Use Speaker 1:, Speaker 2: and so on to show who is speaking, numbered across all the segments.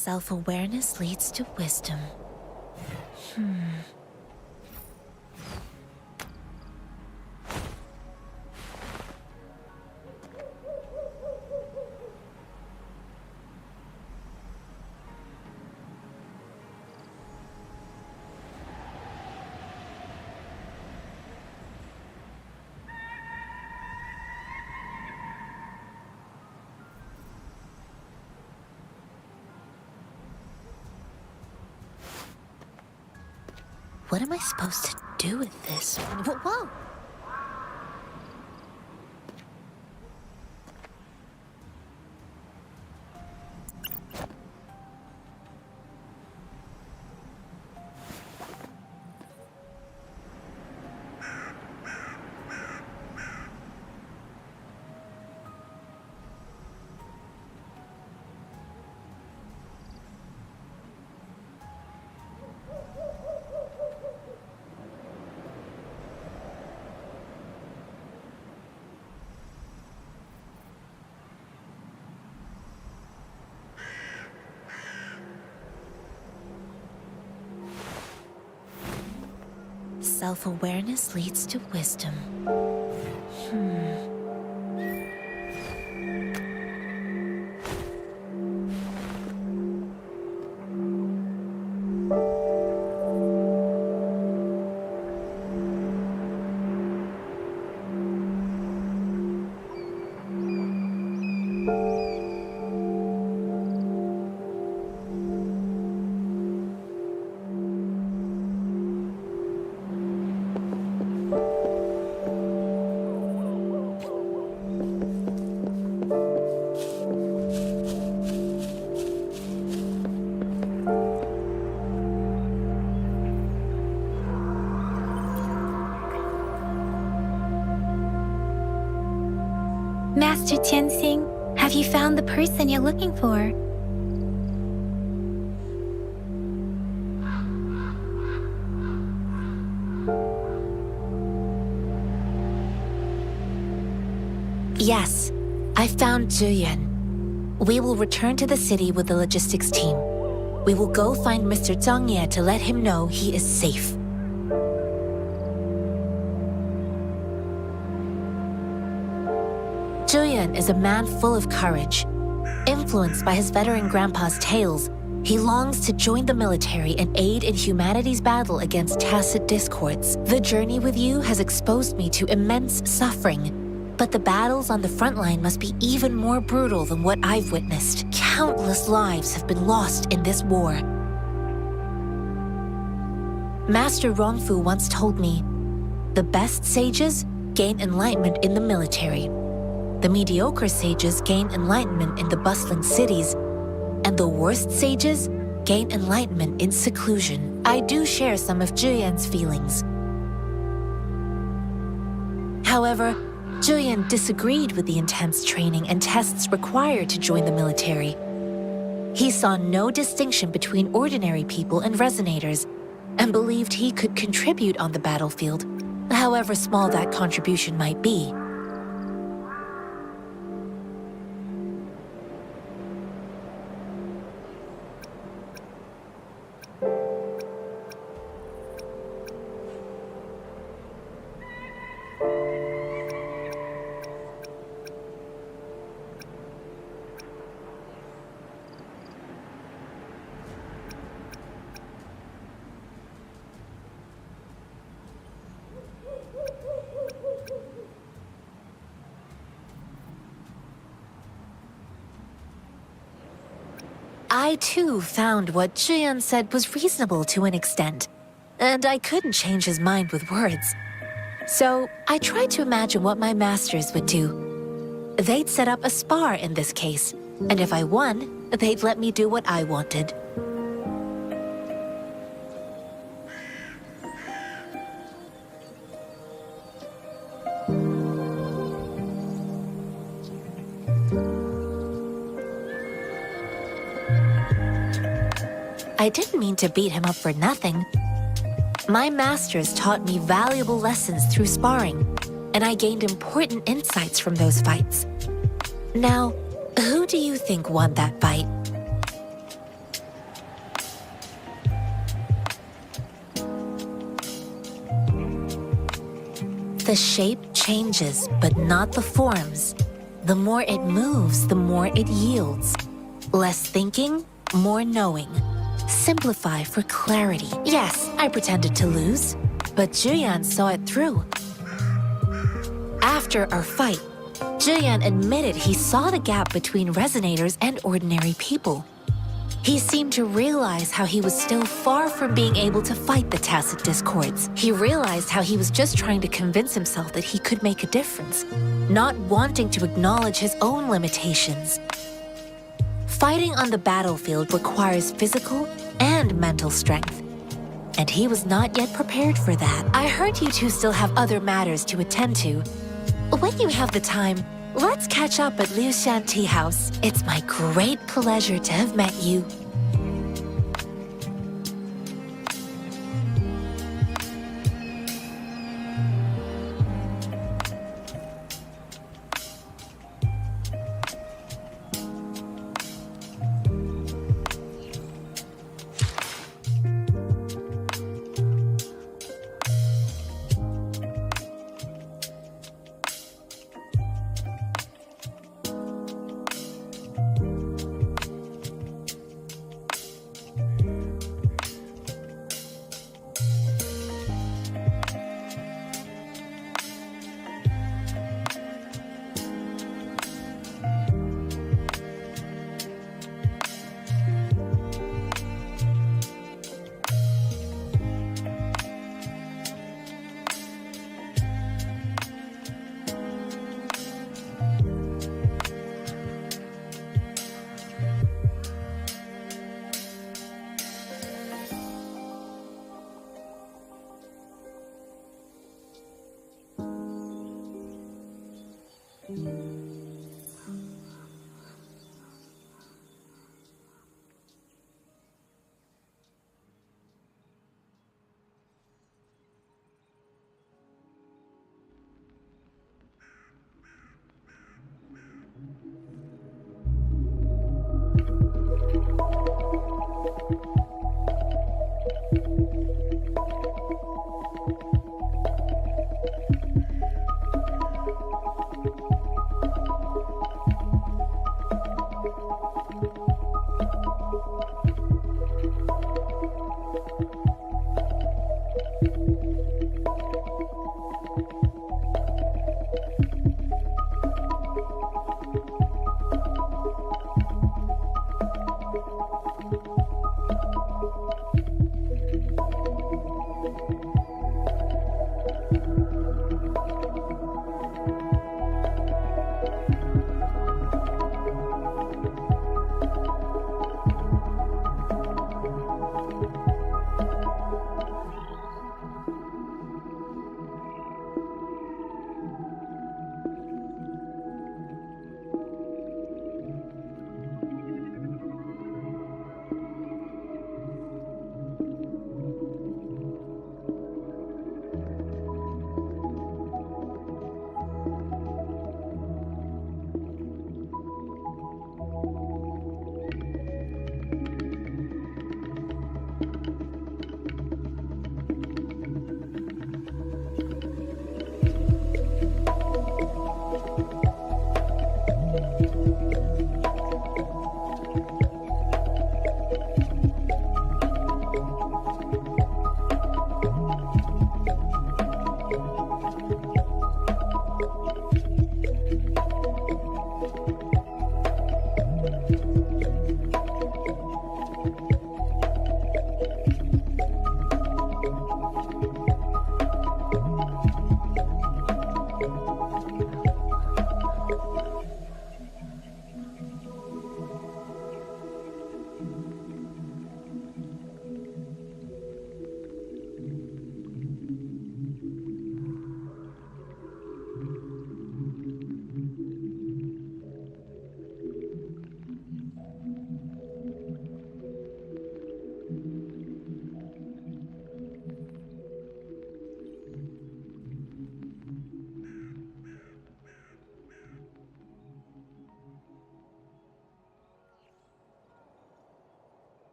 Speaker 1: Self-awareness leads to wisdom. What am I supposed to do with this? Whoa! Self-awareness leads to wisdom.
Speaker 2: Master Tianxing, have you found the person you're looking for?
Speaker 1: Yes, I found Zhuyan. We will return to the city with the logistics team. We will go find Mr. Zhang Ye to let him know he is safe. Zhuyan is a man full of courage. Influenced by his veteran grandpa's tales, he longs to join the military and aid in humanity's battle against tacit discords. The journey with you has exposed me to immense suffering, but the battles on the front line must be even more brutal than what I've witnessed. Countless lives have been lost in this war. Master Rongfu once told me, the best sages gain enlightenment in the military. The mediocre sages gain enlightenment in the bustling cities, and the worst sages gain enlightenment in seclusion. I do share some of Zhuyan's feelings. However, Zhuyan disagreed with the intense training and tests required to join the military. He saw no distinction between ordinary people and resonators, and believed he could contribute on the battlefield, however small that contribution might be. I too found what Zhuyan said was reasonable to an extent, and I couldn't change his mind with words. So I tried to imagine what my masters would do. They'd set up a spar in this case, and if I won, they'd let me do what I wanted. I didn't mean to beat him up for nothing. My masters taught me valuable lessons through sparring, and I gained important insights from those fights. Now, who do you think won that fight? The shape changes, but not the forms. The more it moves, the more it yields. Less thinking, more knowing. Simplify for clarity. Yes, I pretended to lose, but Juyan saw it through. After our fight, Juyan admitted he saw the gap between resonators and ordinary people. He seemed to realize how he was still far from being able to fight the tacit discords. He realized how he was just trying to convince himself that he could make a difference, not wanting to acknowledge his own limitations. Fighting on the battlefield requires physical and mental strength, and he was not yet prepared for that. I heard you two still have other matters to attend to. When you have the time, let's catch up at Liu Shan Tea House. It's my great pleasure to have met you.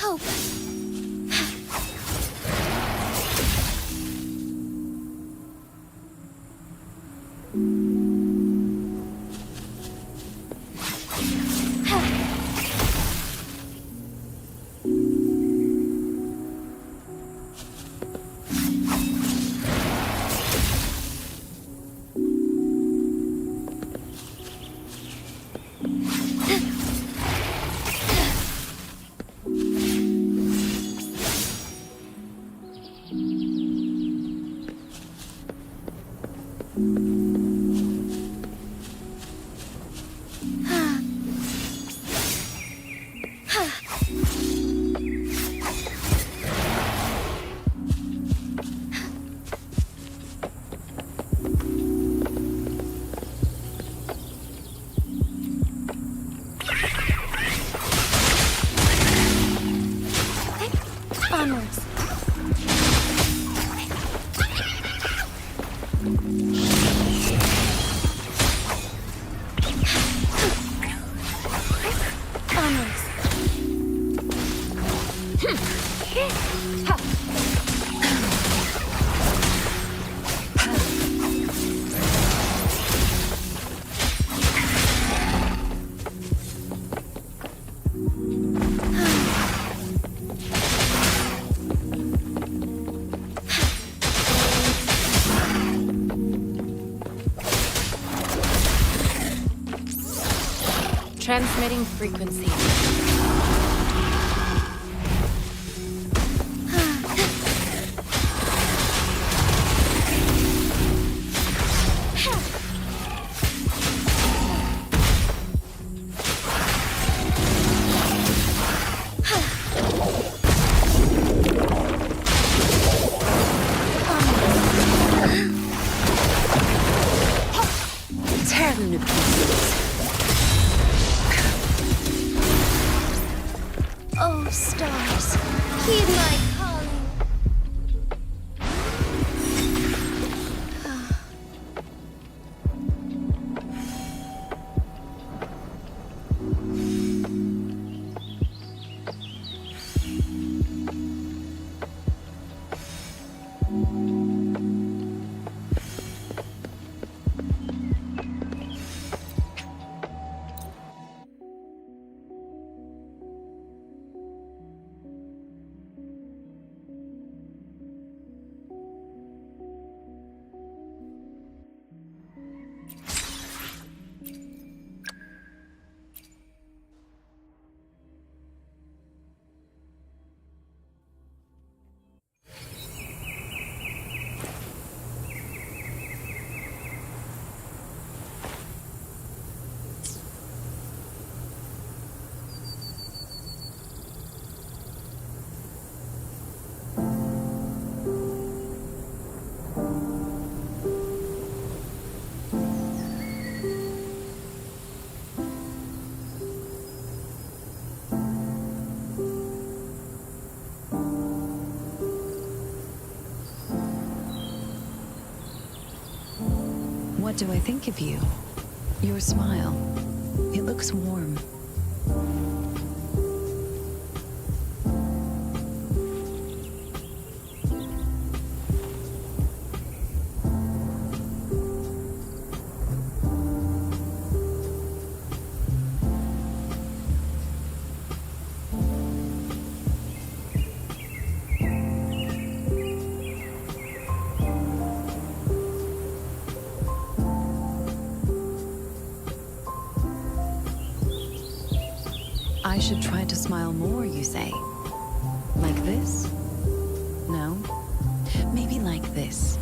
Speaker 2: hope. Onwards. Onwards.
Speaker 1: Transmitting frequency. Tear them to pieces.
Speaker 2: Oh, stars, heed my calling.
Speaker 3: What do I think of you? Your smile. It looks warm. I should try to smile more, you say? Like this? No? Maybe like this.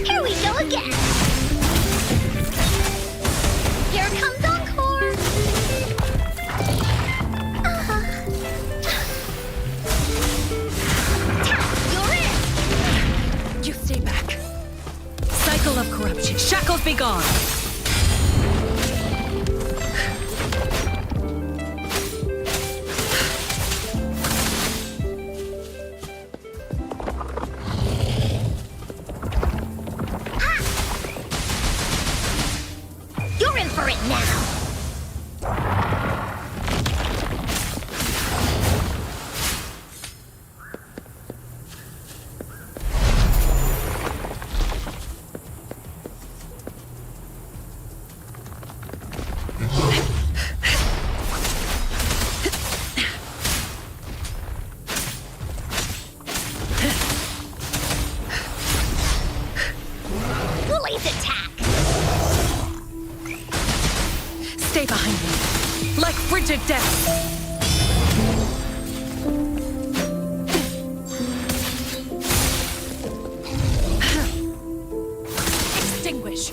Speaker 2: Here we go again.
Speaker 3: full of corruption. Shackles be gone!
Speaker 2: You're in for it now! Bully's attack!
Speaker 3: Stay behind me, like frigid death! Extinguish!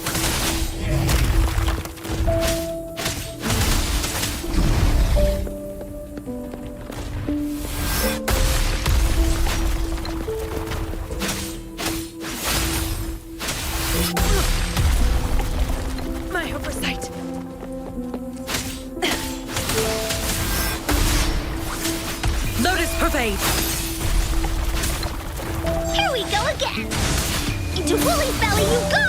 Speaker 3: My oversight! Lotus pervade!
Speaker 2: Here we go again! Into Woolly's belly you go!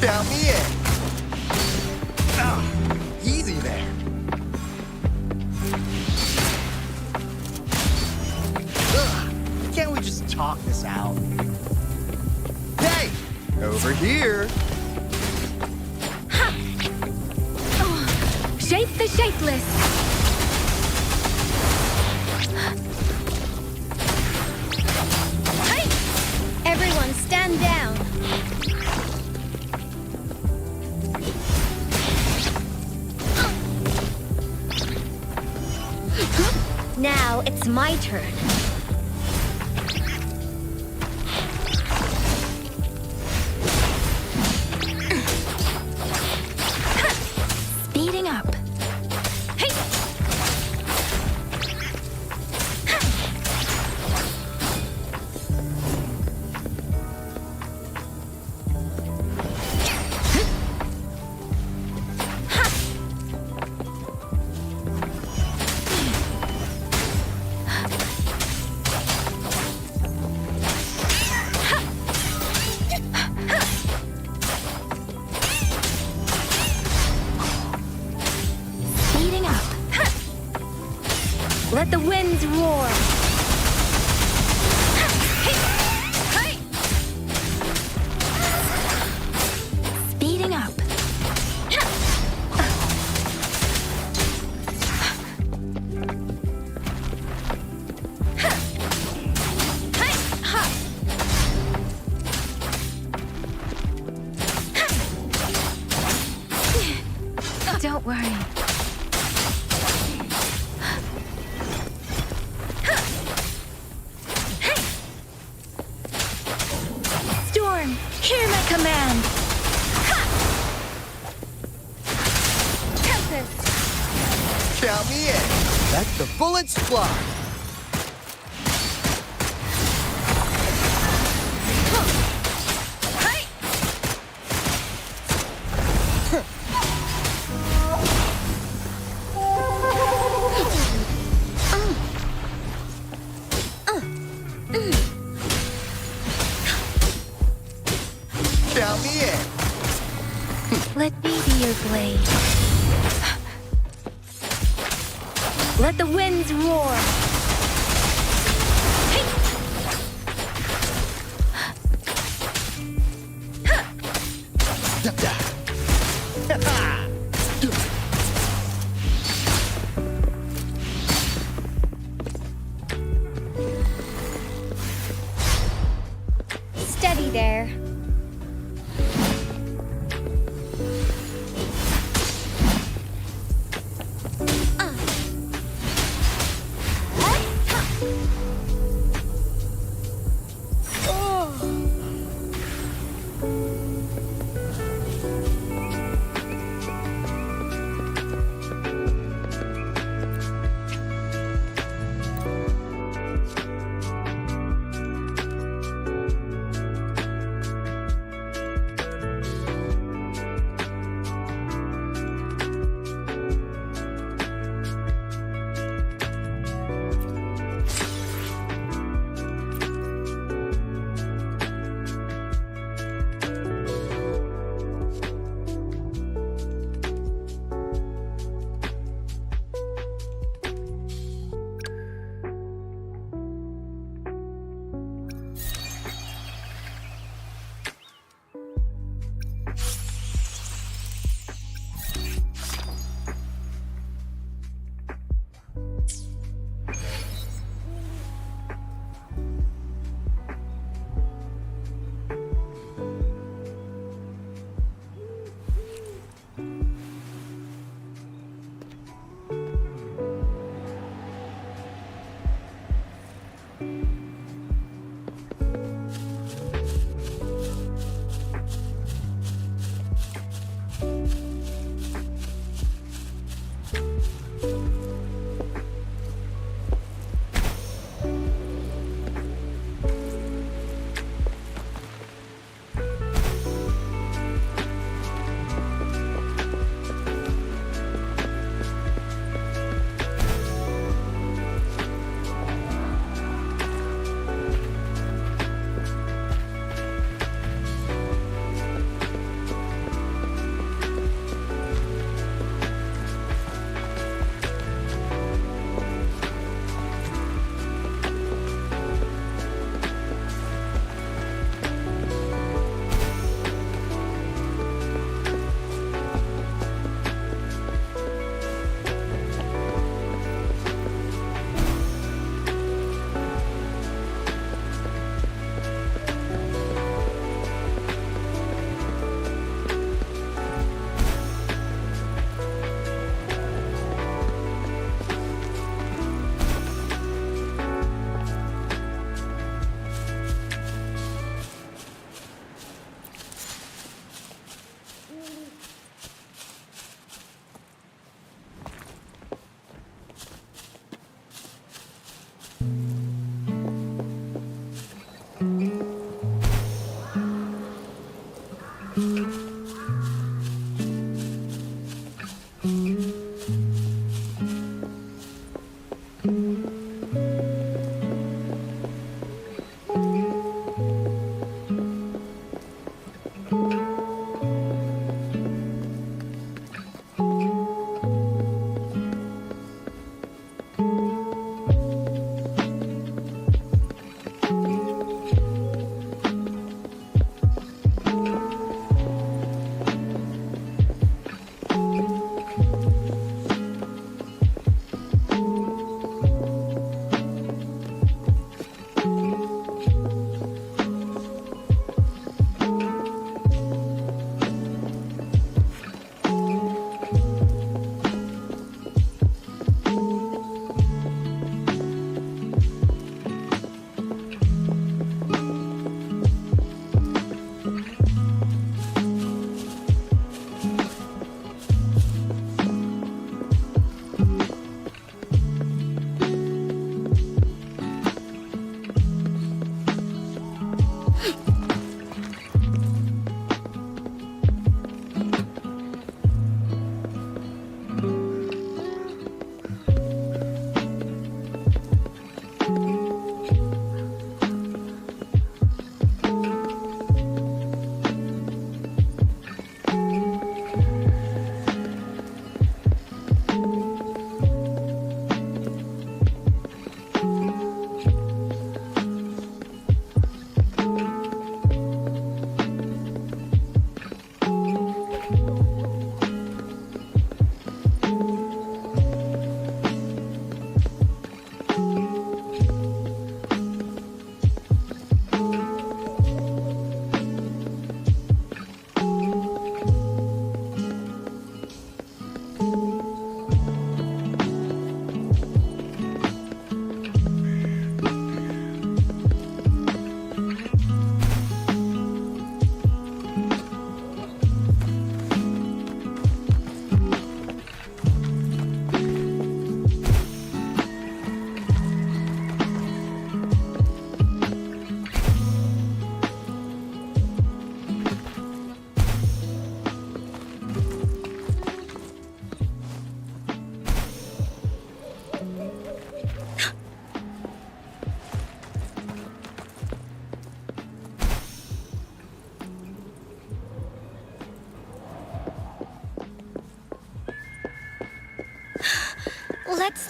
Speaker 4: Count me in. Easy there. Can't we just talk this out? Hey, over here.
Speaker 2: Shape the shapeless! Hey! Everyone stand down. Now it's my turn.
Speaker 1: Speeding up.
Speaker 2: Let the winds roar. Speeding up. Don't worry. Storm, hear my command. Tempest.
Speaker 4: Count me in. Let the bullets fly. Count me in.
Speaker 2: Let me be your blade. Let the winds roar.
Speaker 4: Da, da. Ha-ha.
Speaker 2: Steady there.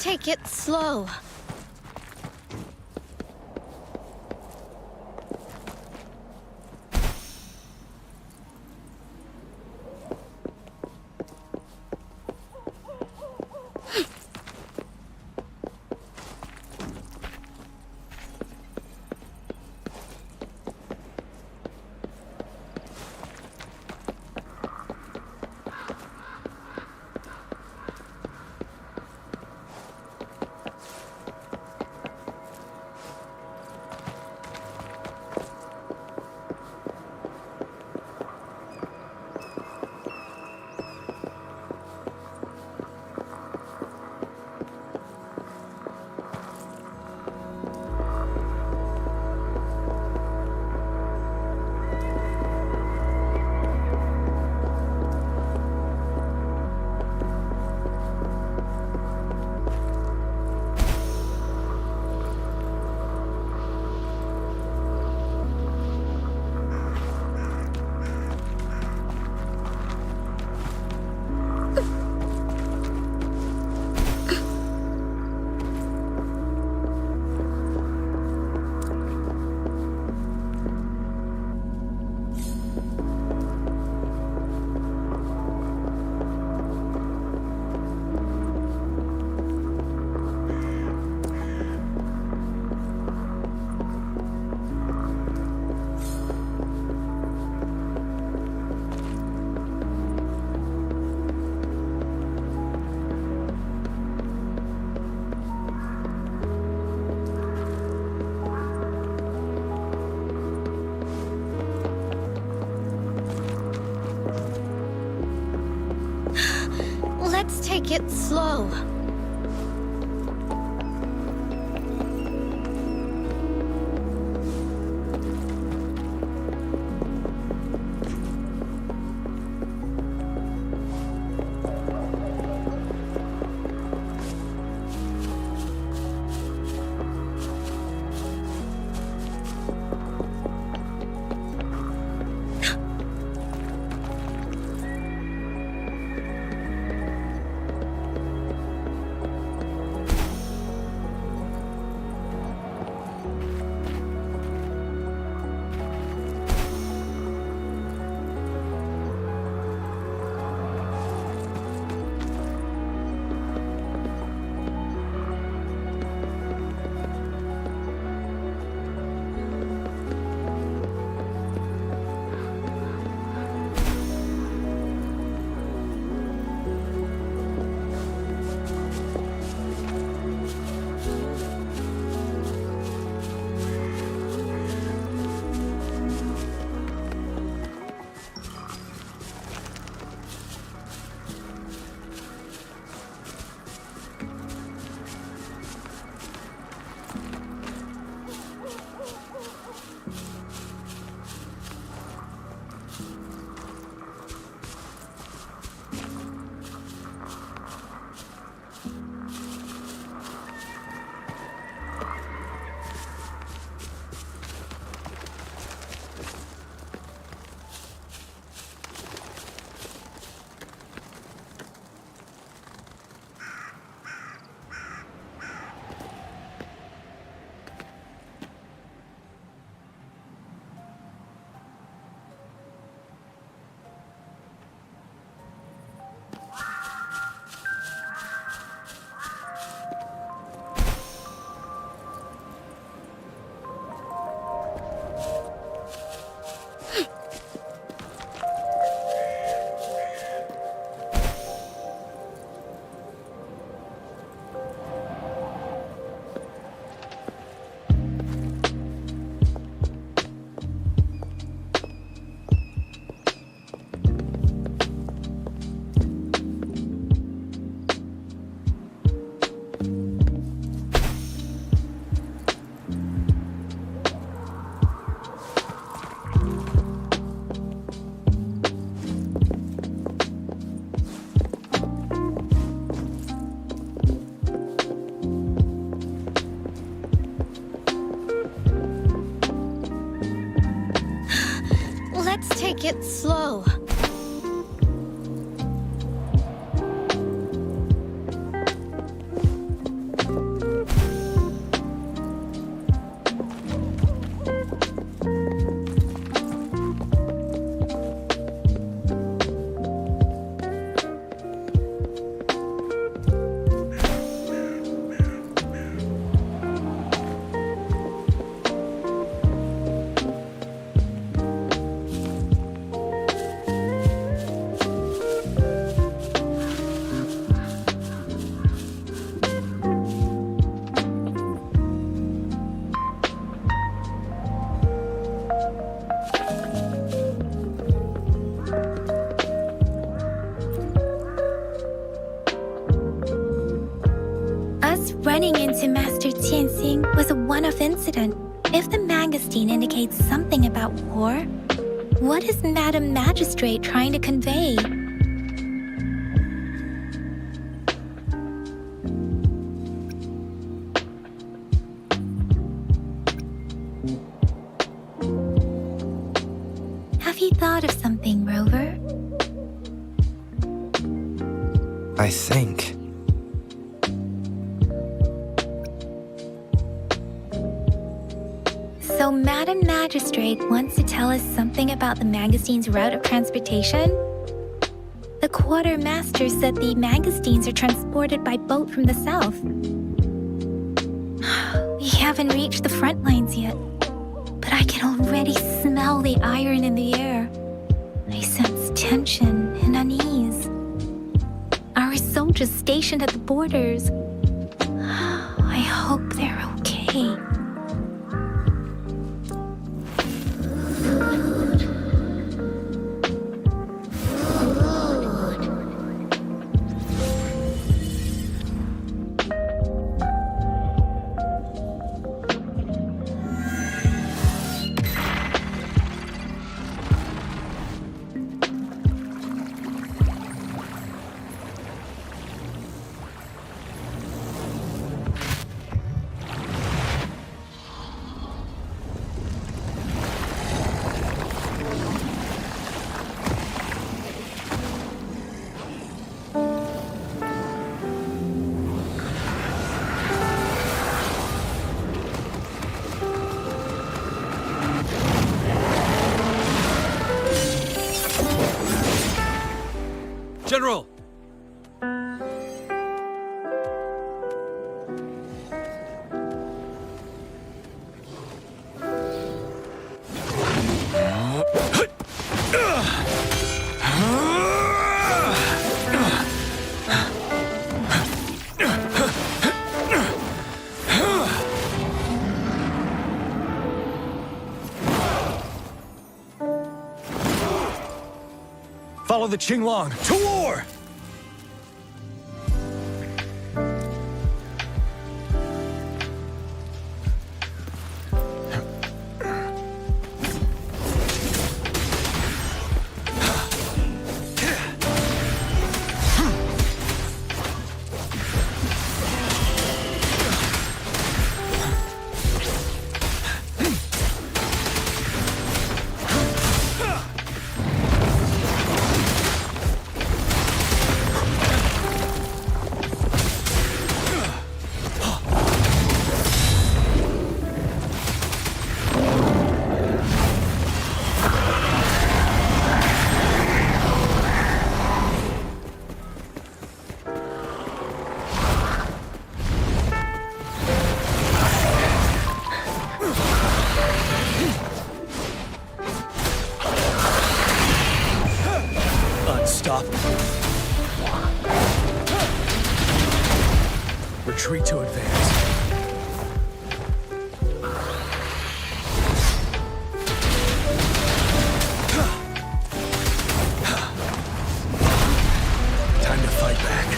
Speaker 2: take it slow. Let's take it slow. Let's take it slow. happened to Master Tianxing was a one-off incident. If the Mangosteen indicates something about war, what is Madam Magistrate trying to convey? Have you thought of something, Rover?
Speaker 5: I think.
Speaker 2: So Madam Magistrate wants to tell us something about the Mangosteen's route of transportation? The Quartermaster said the Mangosteens are transported by boat from the south. We haven't reached the front lines yet, but I can already smell the iron in the air. I sense tension and unease. Our soldiers stationed at the borders. I hope they're okay.
Speaker 6: General!
Speaker 4: Follow the Qinglong to war! Unstoppable. Retreat to advance. Time to fight back.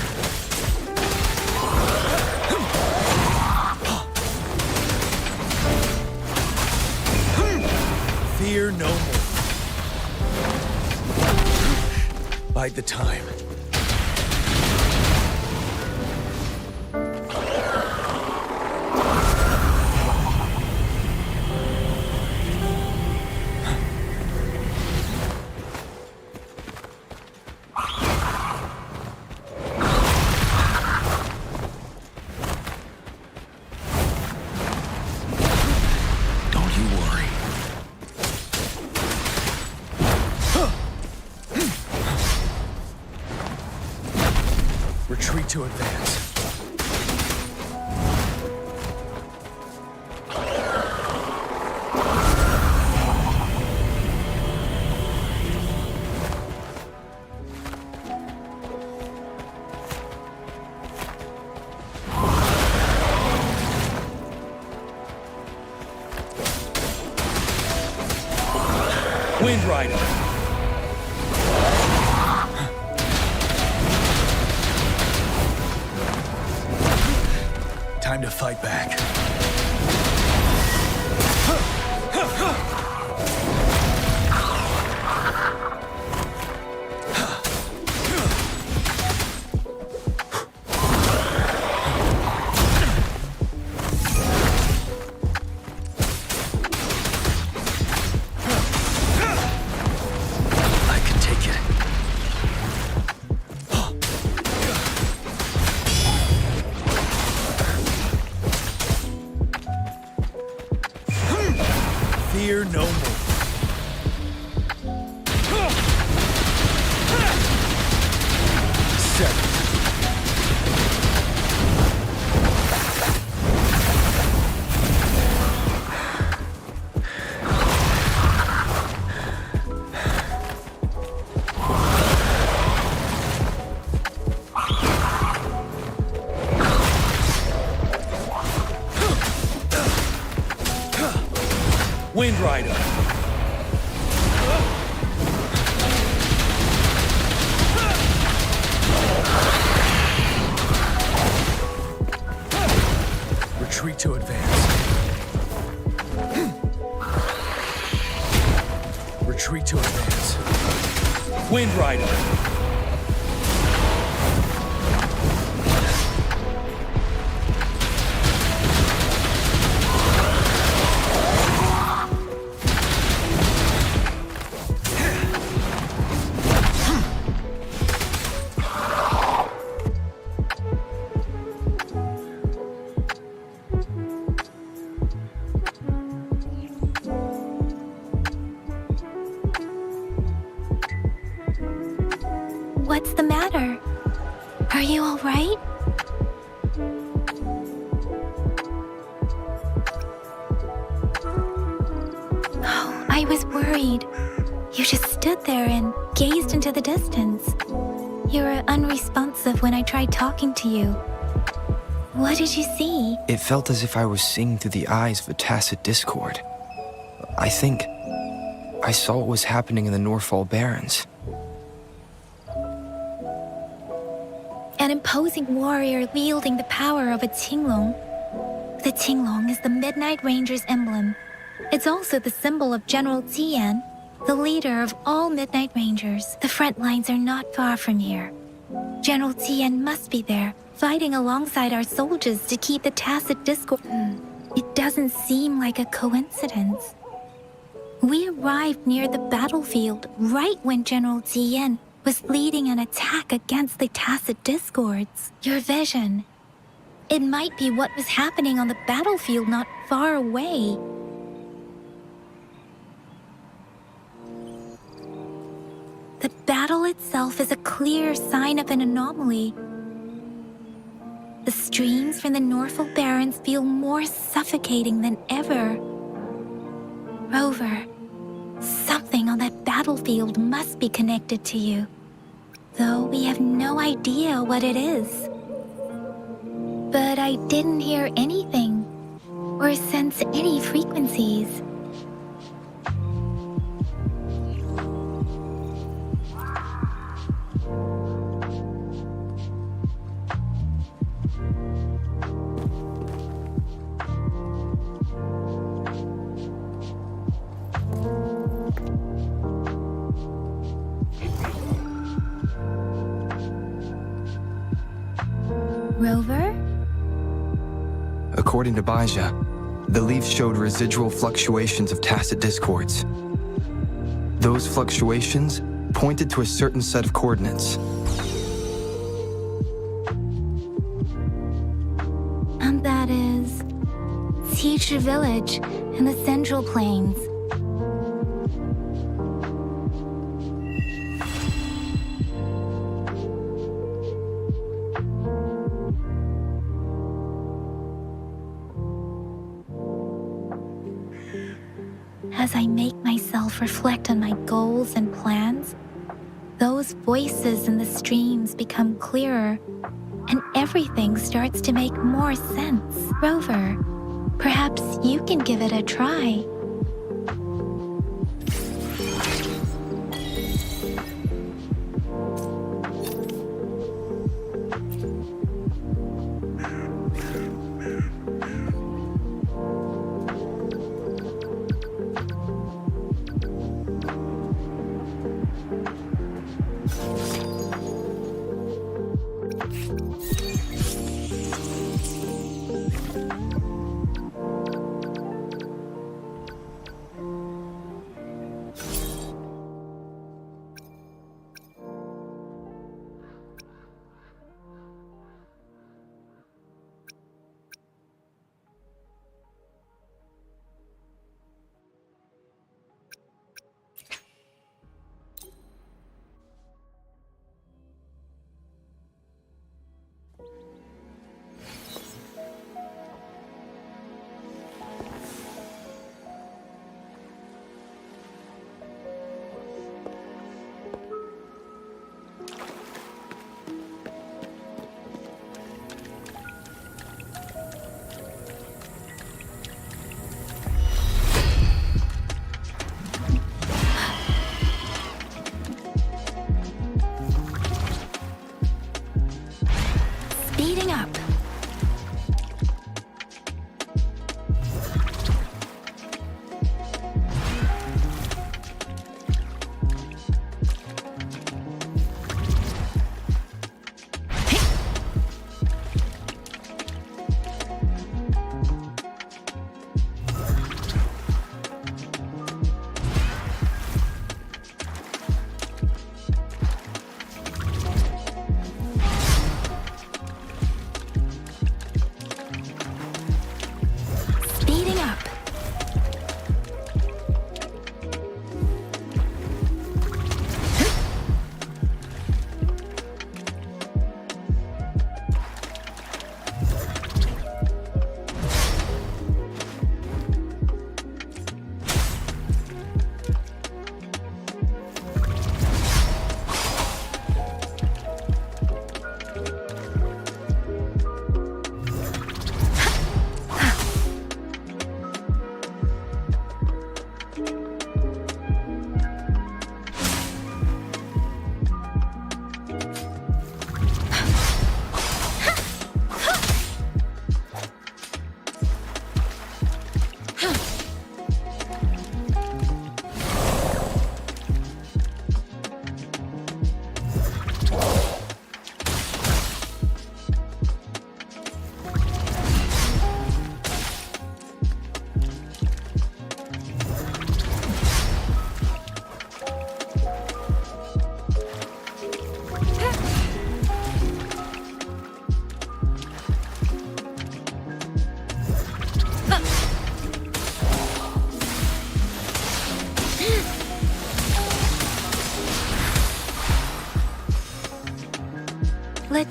Speaker 4: Fear no more. Bide the time. Don't you worry. Retreat to advance. Wind Rider. Time to fight.
Speaker 6: fight back. I can take it. Fear no more. Seven. Wind Rider. Retreat to advance. Retreat to advance. Wind Rider.
Speaker 2: What's the matter? Are you all right? Oh, I was worried. You just stood there and gazed into the distance. You were unresponsive when I tried talking to you. What did you see?
Speaker 5: It felt as if I was seeing through the eyes of a tacit discord. I think I saw what was happening in the Norfall Barrens.
Speaker 2: An imposing warrior wielding the power of a Tinglong. The Tinglong is the Midnight Ranger's emblem. It's also the symbol of General Tian, the leader of all Midnight Rangers. The front lines are not far from here. General Tian must be there, fighting alongside our soldiers to keep the tacit discord. It doesn't seem like a coincidence. We arrived near the battlefield right when General Tian was leading an attack against the tacit discords. Your vision. It might be what was happening on the battlefield not far away. The battle itself is a clear sign of an anomaly. The streams from the Norfall Barrens feel more suffocating than ever. Rover, something on that battlefield must be connected to you, though we have no idea what it is. But I didn't hear anything or sense any frequencies. Rover?
Speaker 5: According to Baija, the leaf showed residual fluctuations of tacit discords. Those fluctuations pointed to a certain set of coordinates.
Speaker 2: And that is Teacher Village in the Central Plains. As I make myself reflect on my goals and plans, those voices in the streams become clearer, and everything starts to make more sense. Rover, perhaps you can give it a try.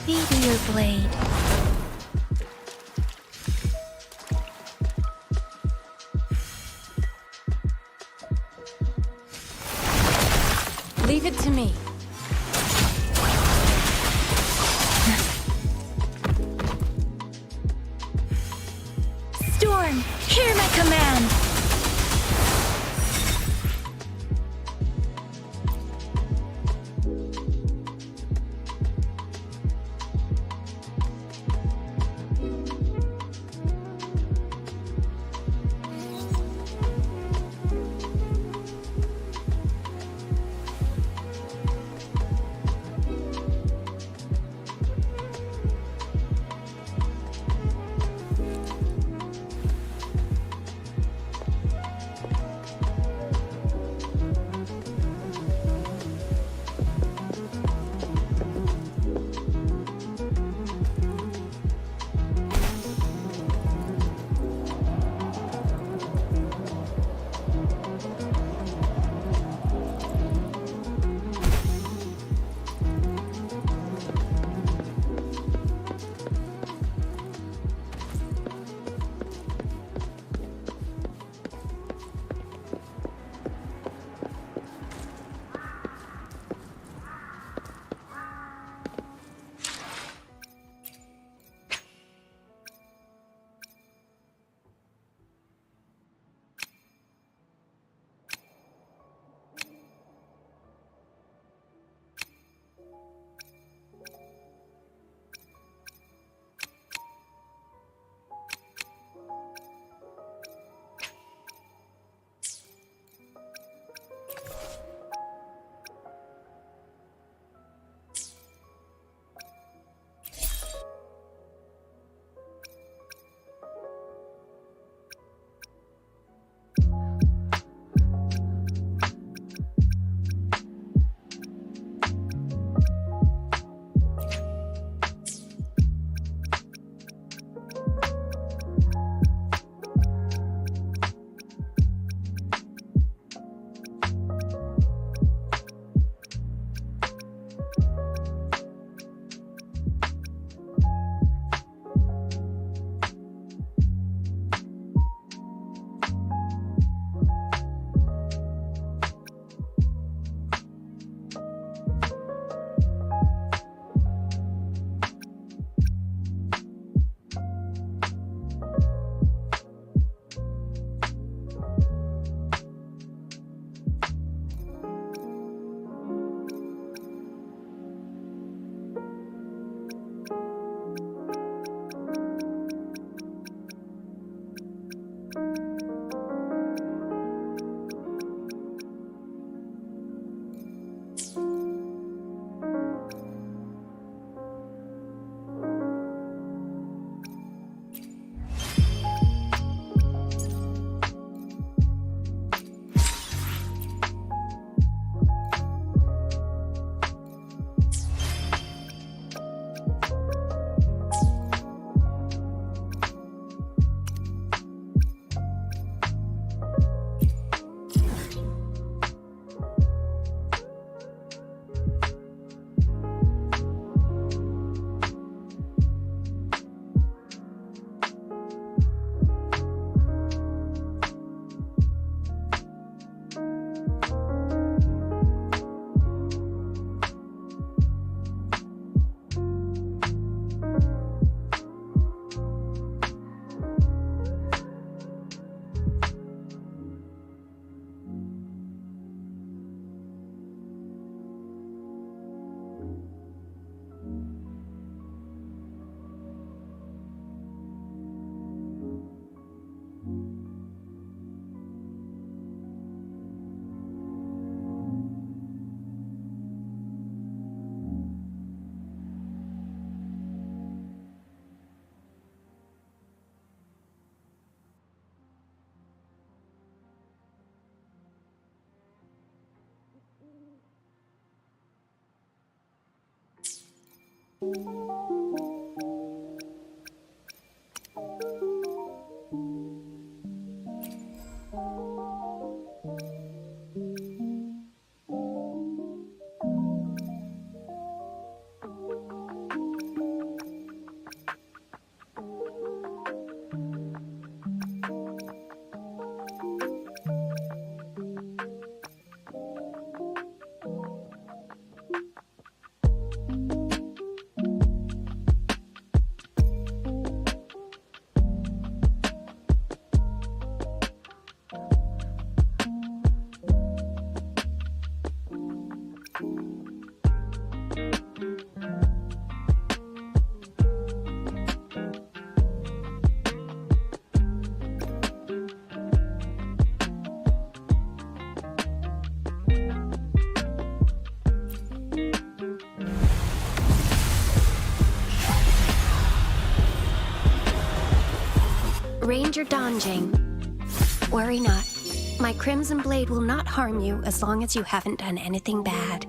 Speaker 2: Meteor blade.
Speaker 7: Leave it to me.
Speaker 2: Storm, hear my command!
Speaker 7: Ranger Donjing. Worry not. My Crimson Blade will not harm you as long as you haven't done anything bad.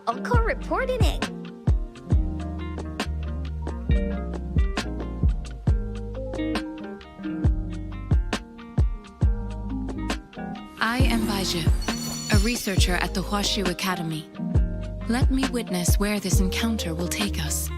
Speaker 2: Uncle reported it.
Speaker 3: I am Baiju, a researcher at the Huashu Academy. Let me witness where this encounter will take us.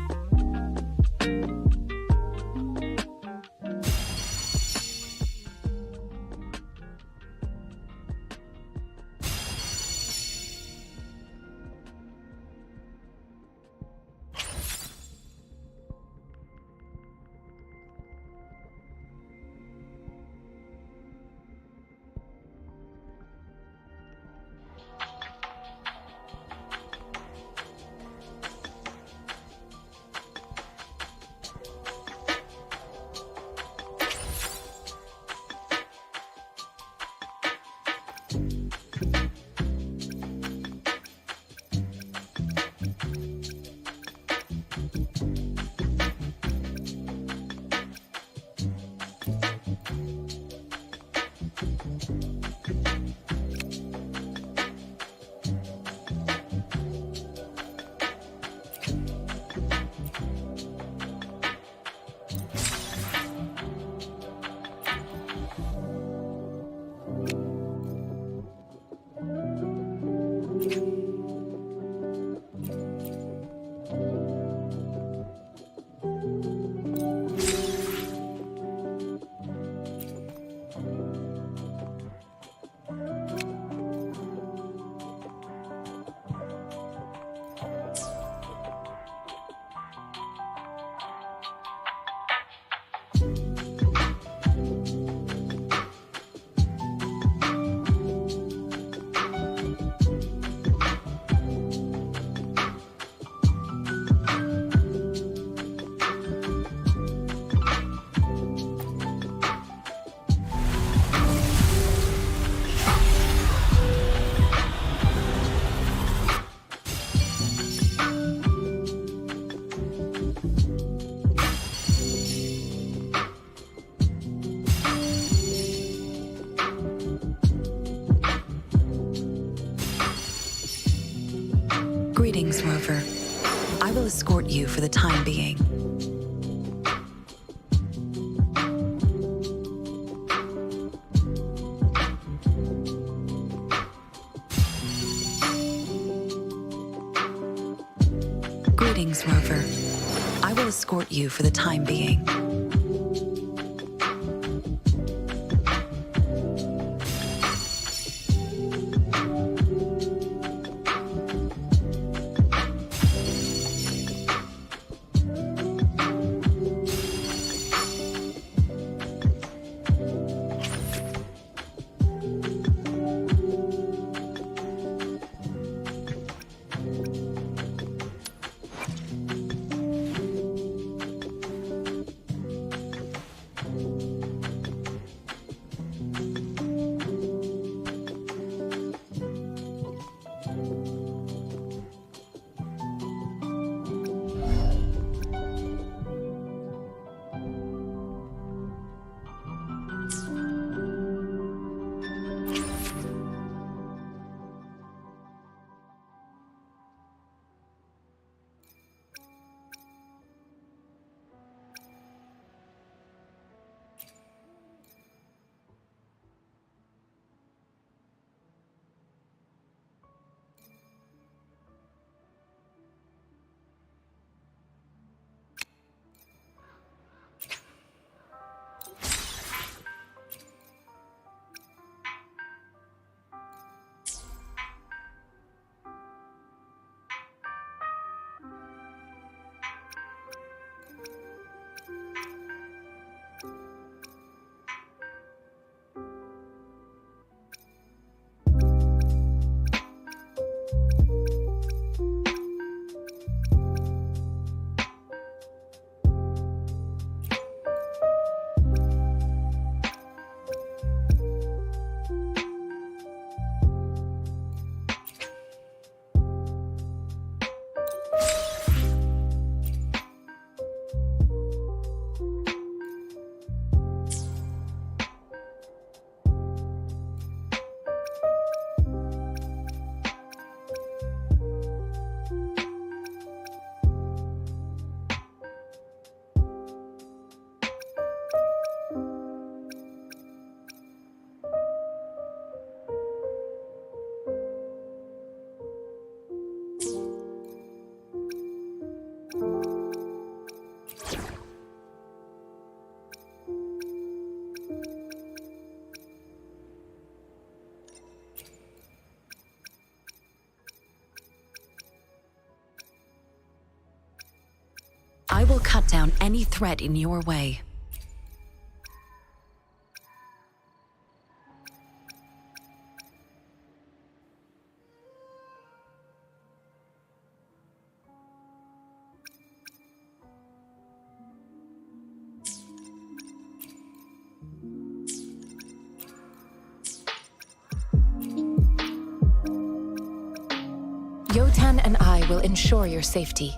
Speaker 3: Greetings, Rover. I will escort you for the time being. Greetings, Rover. I will escort you for the time being. I will cut down any threat in your way.
Speaker 1: Yotan and I will ensure your safety.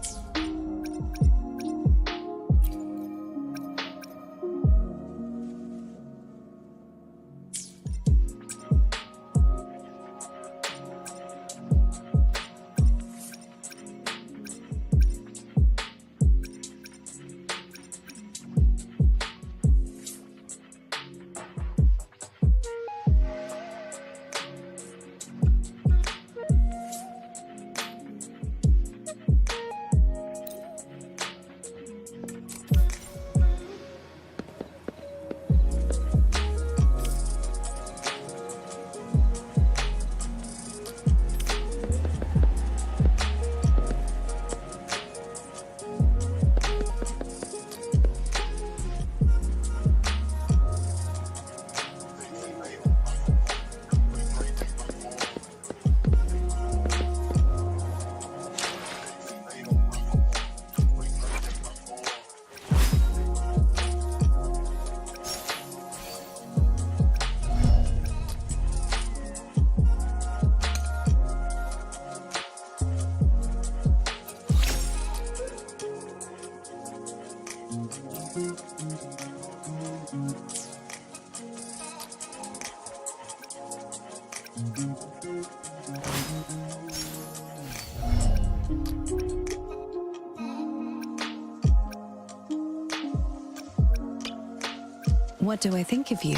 Speaker 3: What do I think of you?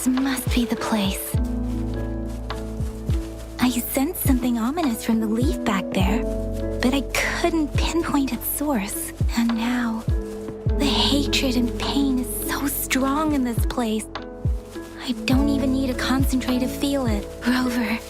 Speaker 2: This must be the place. I sensed something ominous from the leaf back there, but I couldn't pinpoint its source. And now, the hatred and pain is so strong in this place. I don't even need to concentrate to feel it. Rover.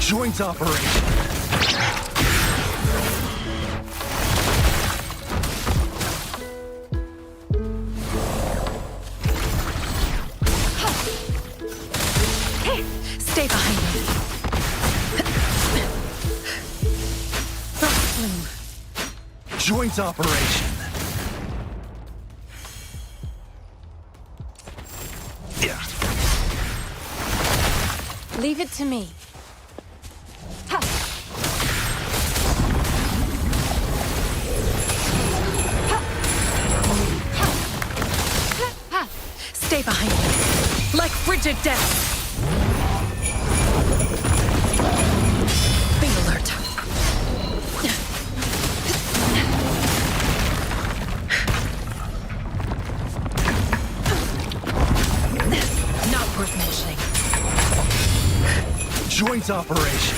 Speaker 6: Joint operation.
Speaker 3: Stay behind me.
Speaker 6: Joint operation.
Speaker 7: Leave it to me.
Speaker 3: Stay behind me. Like frigid death. Be alert. Not worth mentioning.
Speaker 6: Joint operation.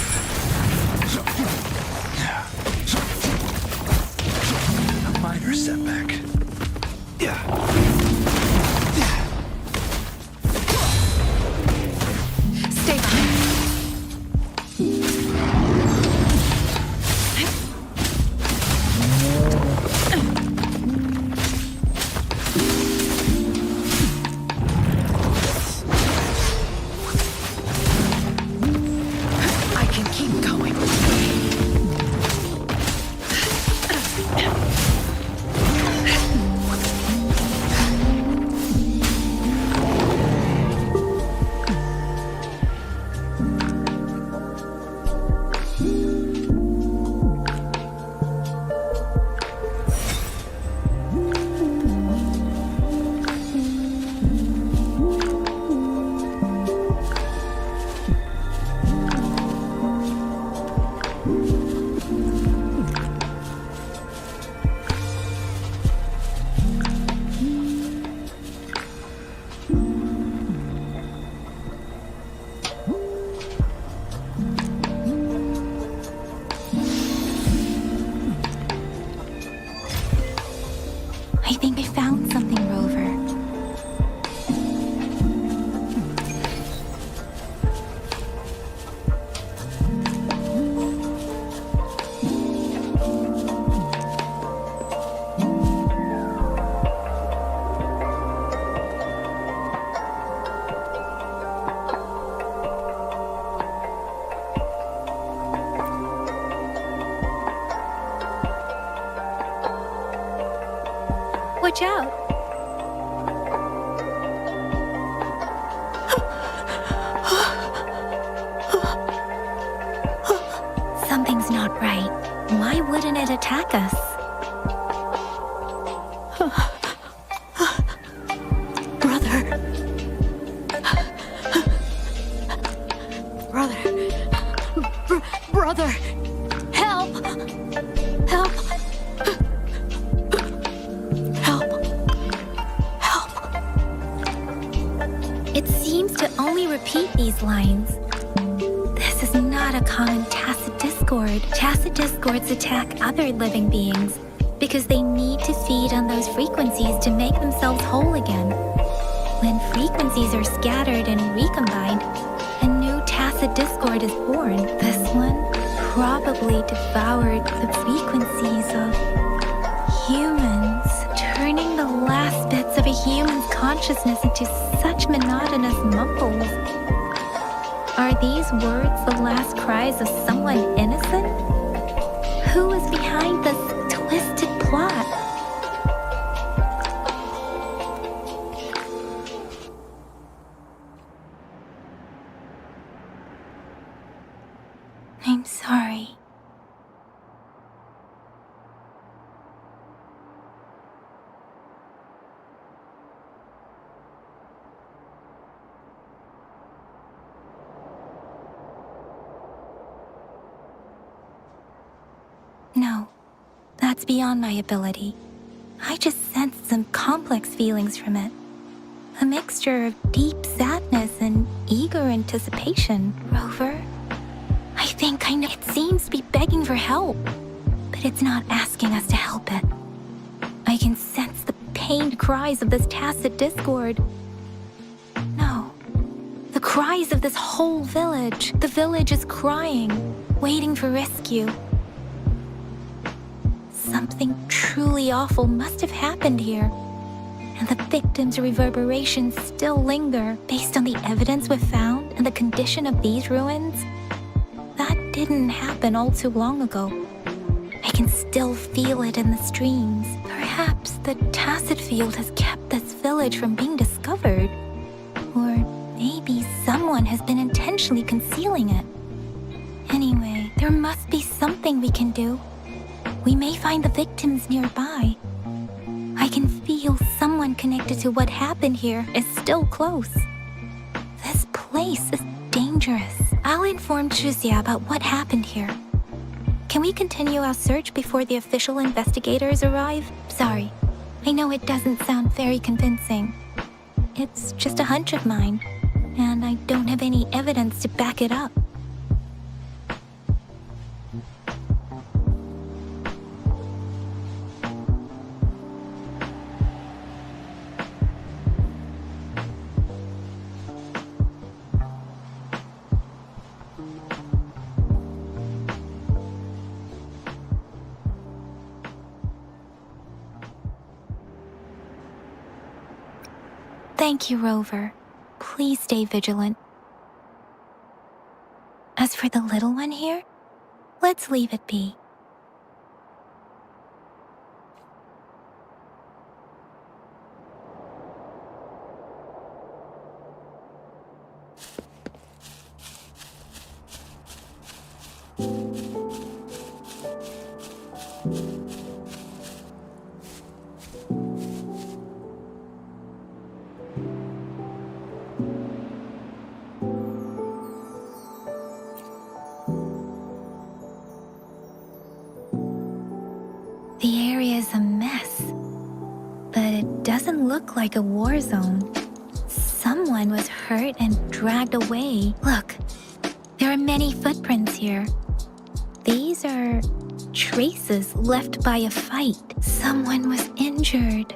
Speaker 6: A minor setback.
Speaker 3: Stay behind me. I can keep going.
Speaker 2: I think I found something, Rover. Watch out! Something's not right. Why wouldn't it attack us? Brother. Brother. Help! Help! It seems to only repeat these lines. common tacit discord. Tacit discords attack other living beings because they need to feed on those frequencies to make themselves whole again. When frequencies are scattered and recombined, a new tacit discord is born. This one probably devoured the frequencies of humans, turning the last bits of a human's consciousness into such monotonous mumbles. Are these words the last cries of someone innocent? Who is behind this twisted plot? I'm sorry. No, that's beyond my ability. I just sensed some complex feelings from it. A mixture of deep sadness and eager anticipation. Rover, I think I know. It seems to be begging for help, but it's not asking us to help it. I can sense the pained cries of this tacit discord. No, the cries of this whole village. The village is crying, waiting for rescue. Something truly awful must have happened here, and the victims' reverberations still linger based on the evidence we've found and the condition of these ruins. That didn't happen all too long ago. I can still feel it in the streams. Perhaps the tacit field has kept this village from being discovered, or maybe someone has been intentionally concealing it. Anyway, there must be something we can do. We may find the victims nearby. I can feel someone connected to what happened here is still close. This place is dangerous. I'll inform Chuzia about what happened here. Can we continue our search before the official investigators arrive? Sorry, I know it doesn't sound very convincing. It's just a hunch of mine, and I don't have any evidence to back it up. Thank you, Rover. Please stay vigilant. As for the little one here, let's leave it be. The area is a mess, but it doesn't look like a war zone. Someone was hurt and dragged away. Look, there are many footprints here. These are traces left by a fight. Someone was injured.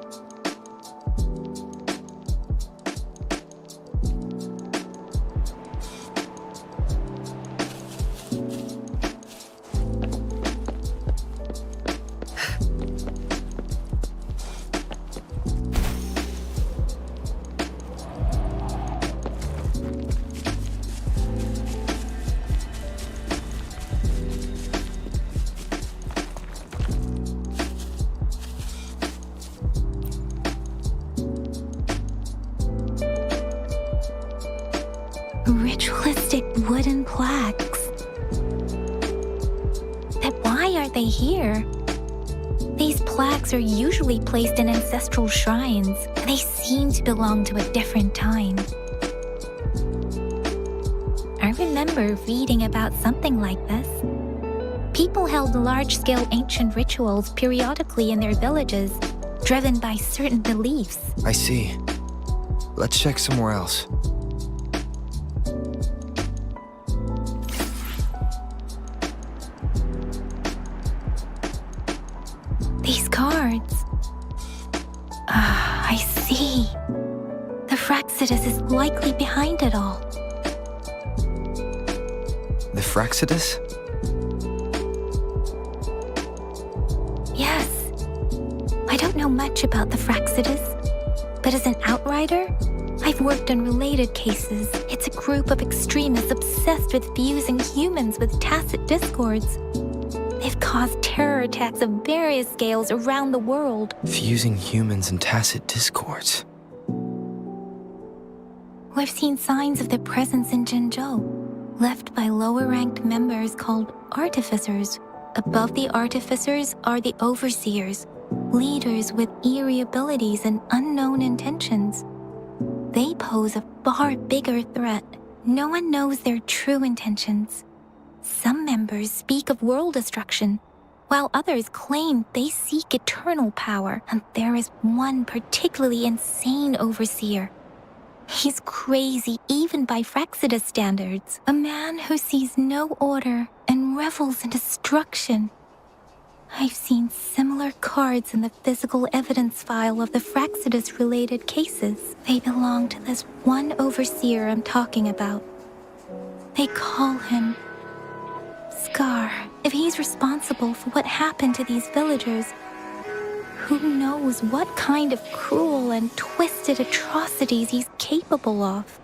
Speaker 2: Ritualistic wooden plaques. But why are they here? These plaques are usually placed in ancestral shrines. They seem to belong to a different time. I remember reading about something like this. People held large-scale ancient rituals periodically in their villages, driven by certain beliefs.
Speaker 5: I see. Let's check somewhere else.
Speaker 2: He, the Fraxidus, is likely behind it all.
Speaker 5: The Fraxidus?
Speaker 2: Yes. I don't know much about the Fraxidus, but as an outrider, I've worked on related cases. It's a group of extremists obsessed with fusing humans with tacit discords. They've caused terror attacks of various scales around the world.
Speaker 5: Fusing humans and tacit discords.
Speaker 2: We've seen signs of their presence in Jinzhou, left by lower-ranked members called artificers. Above the artificers are the overseers, leaders with eerie abilities and unknown intentions. They pose a far bigger threat. No one knows their true intentions. Some members speak of world destruction, while others claim they seek eternal power, and there is one particularly insane overseer. He's crazy even by Fraxidus standards, a man who sees no order and revels in destruction. I've seen similar cards in the physical evidence file of the Fraxidus-related cases. They belong to this one overseer I'm talking about. They call him Scar. If he's responsible for what happened to these villagers, who knows what kind of cruel and twisted atrocities he's capable of.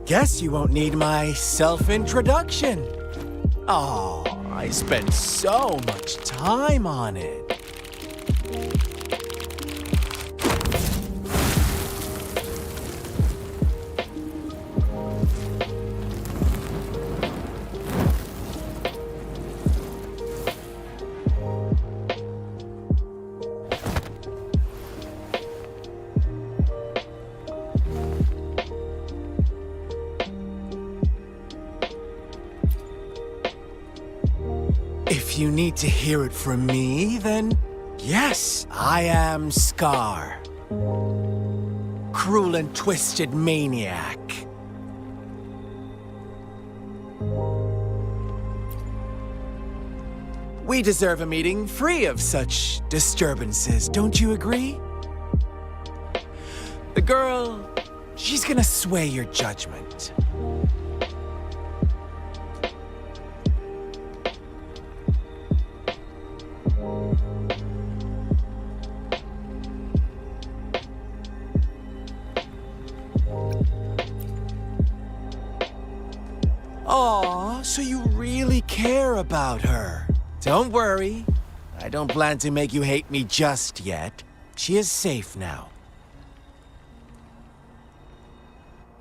Speaker 8: Guess you won't need my self-introduction. Oh, I spent so much time on it. If you need to hear it from me, then yes, I am Scar. Cruel and twisted maniac. We deserve a meeting free of such disturbances, don't you agree? The girl, she's gonna sway your judgment. Aw, so you really care about her. Don't worry. I don't plan to make you hate me just yet. She is safe now.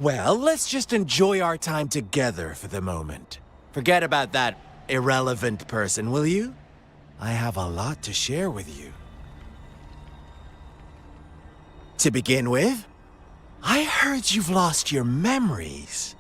Speaker 8: Well, let's just enjoy our time together for the moment. Forget about that irrelevant person, will you? I have a lot to share with you. To begin with, I heard you've lost your memories.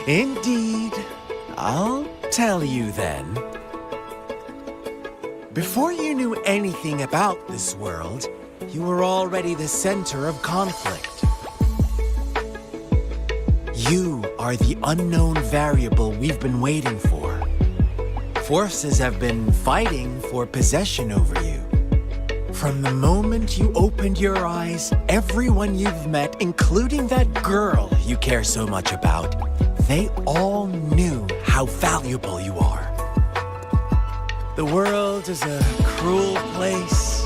Speaker 8: Indeed. I'll tell you then. Before you knew anything about this world, you were already the center of conflict. You are the unknown variable we've been waiting for. Forces have been fighting for possession over you. From the moment you opened your eyes, everyone you've met, including that girl you care so much about, they all knew how valuable you are. The world is a cruel place.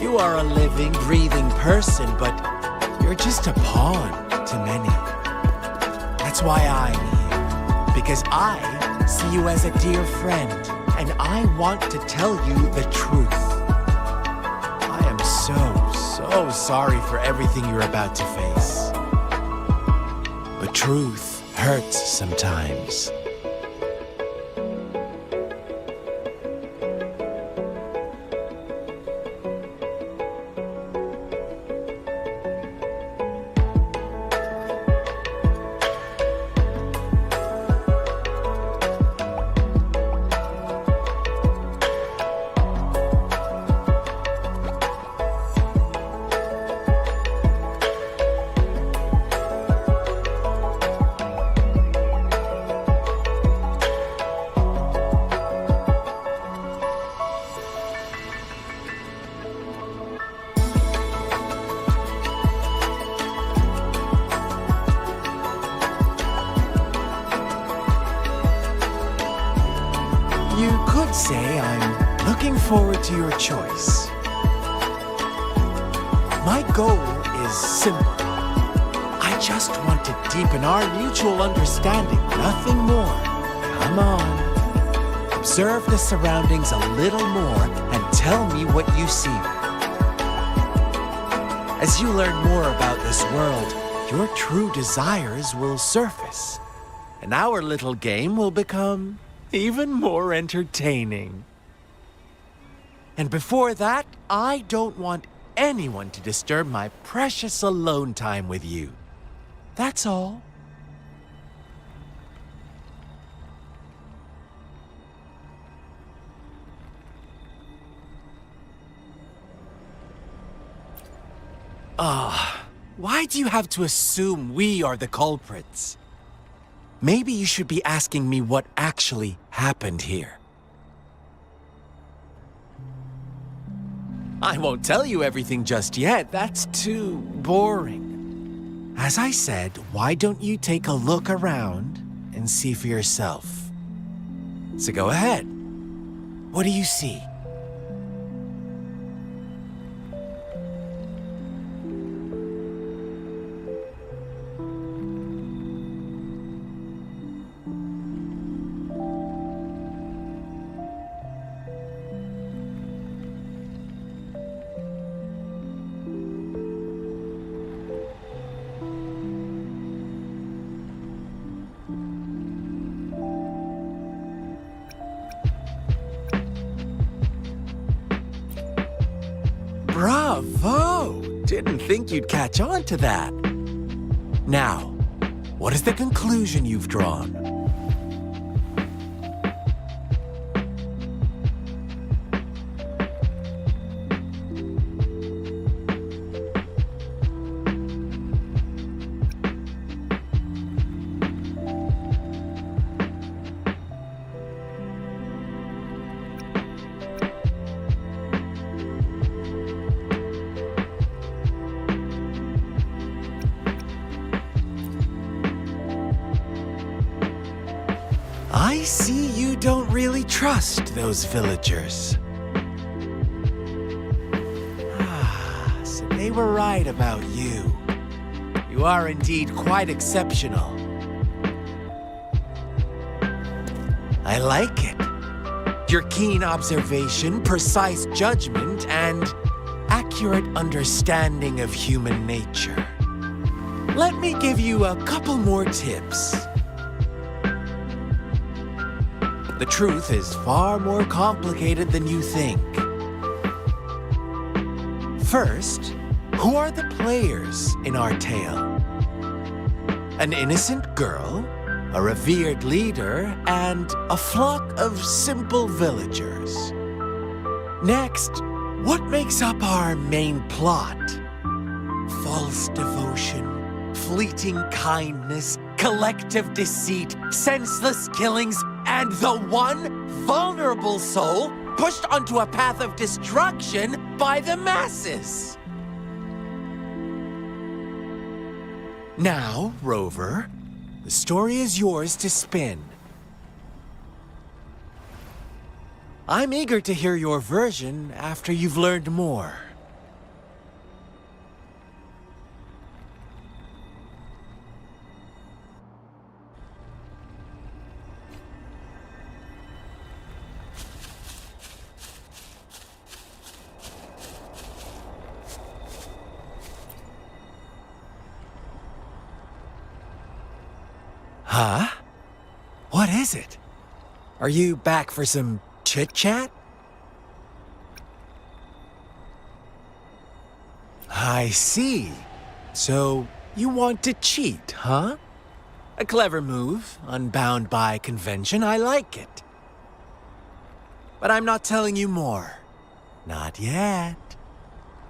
Speaker 8: You are a living, breathing person, but you're just a pawn to many. That's why I'm here, because I see you as a dear friend, and I want to tell you the truth. I am so sorry for everything you're about to face. But truth hurts sometimes. You could say I'm looking forward to your choice. My goal is simple. I just want to deepen our mutual understanding, nothing more. Come on. Observe the surroundings a little more and tell me what you see. As you learn more about this world, your true desires will surface, and our little game will become even more entertaining. And before that, I don't want anyone to disturb my precious alone time with you. That's all. Why do you have to assume we are the culprits? Maybe you should be asking me what actually happened here. I won't tell you everything just yet. That's too boring. As I said, why don't you take a look around and see for yourself? So go ahead. What do you see? Bravo! Didn't think you'd catch on to that. Now, what is the conclusion you've drawn? I see you don't really trust those villagers. So they were right about you. You are indeed quite exceptional. I like it. Your keen observation, precise judgment, and accurate understanding of human nature. Let me give you a couple more tips. The truth is far more complicated than you think. First, who are the players in our tale? An innocent girl, a revered leader, and a flock of simple villagers. Next, what makes up our main plot? False devotion, fleeting kindness, collective deceit, senseless killings, and the one vulnerable soul pushed onto a path of destruction by the masses. Now, Rover, the story is yours to spin. I'm eager to hear your version after you've learned more. Huh? What is it? Are you back for some chit-chat? I see. So, you want to cheat, huh? A clever move, unbound by convention. I like it. But I'm not telling you more. Not yet.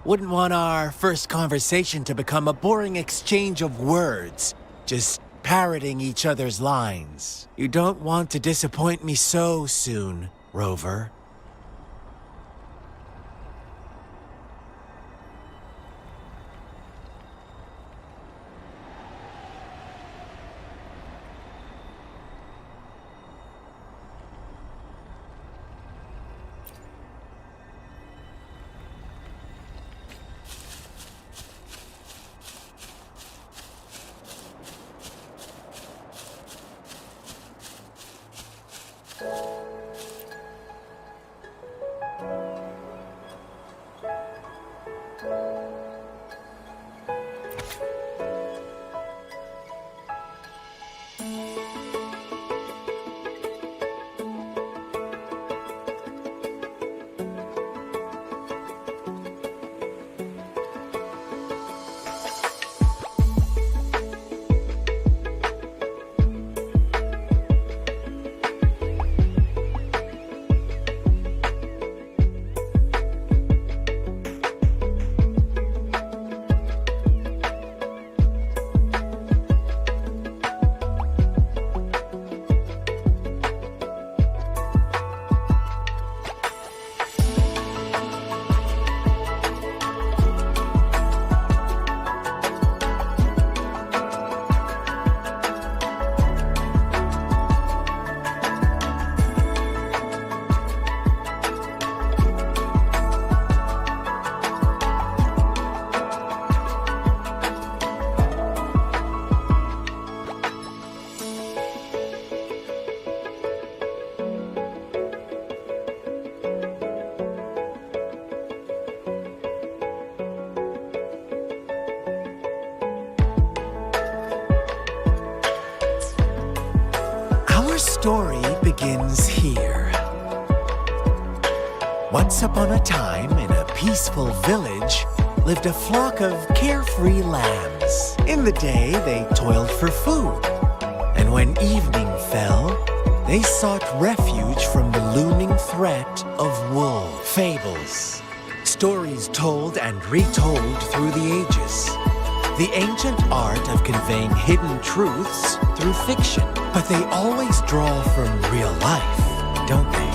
Speaker 8: Wouldn't want our first conversation to become a boring exchange of words. Just parroting each other's lines. You don't want to disappoint me so soon, Rover. Our story begins here. Once upon a time, in a peaceful village lived a flock of carefree lambs. In the day, they toiled for food. And when evening fell, they sought refuge from the looming threat of wool. Fables, stories told and retold through the ages. The ancient art of conveying hidden truths through fiction. But they always draw from real life, don't they?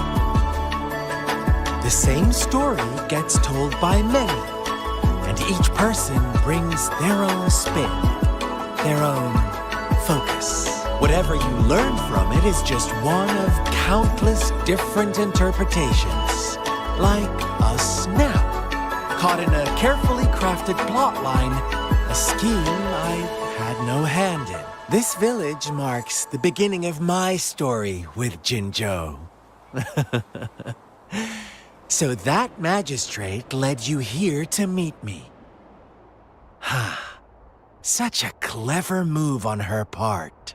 Speaker 8: The same story gets told by many, and each person brings their own spin, their own focus. Whatever you learn from it is just one of countless different interpretations. Like us now, caught in a carefully crafted plotline, a scheme I had no hand in. This village marks the beginning of my story with Jinzhou. So that magistrate led you here to meet me. Ha! Such a clever move on her part.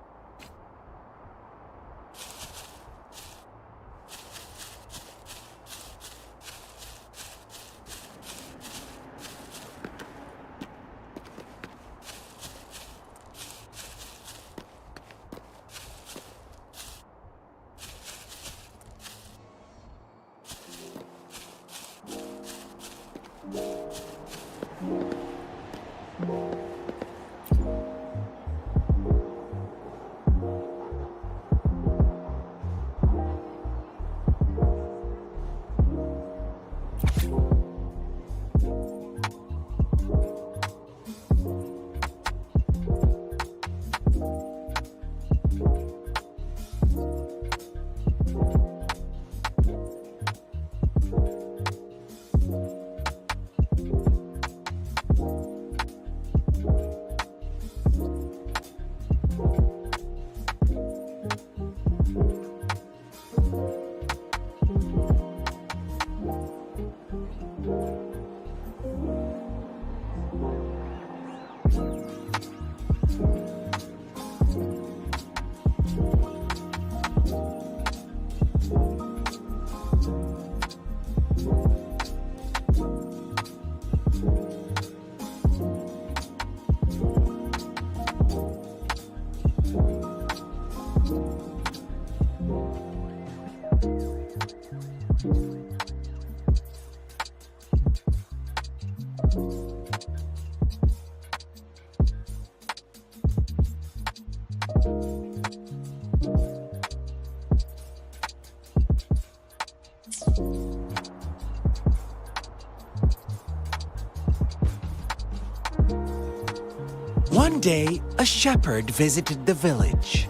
Speaker 8: One day, a shepherd visited the village.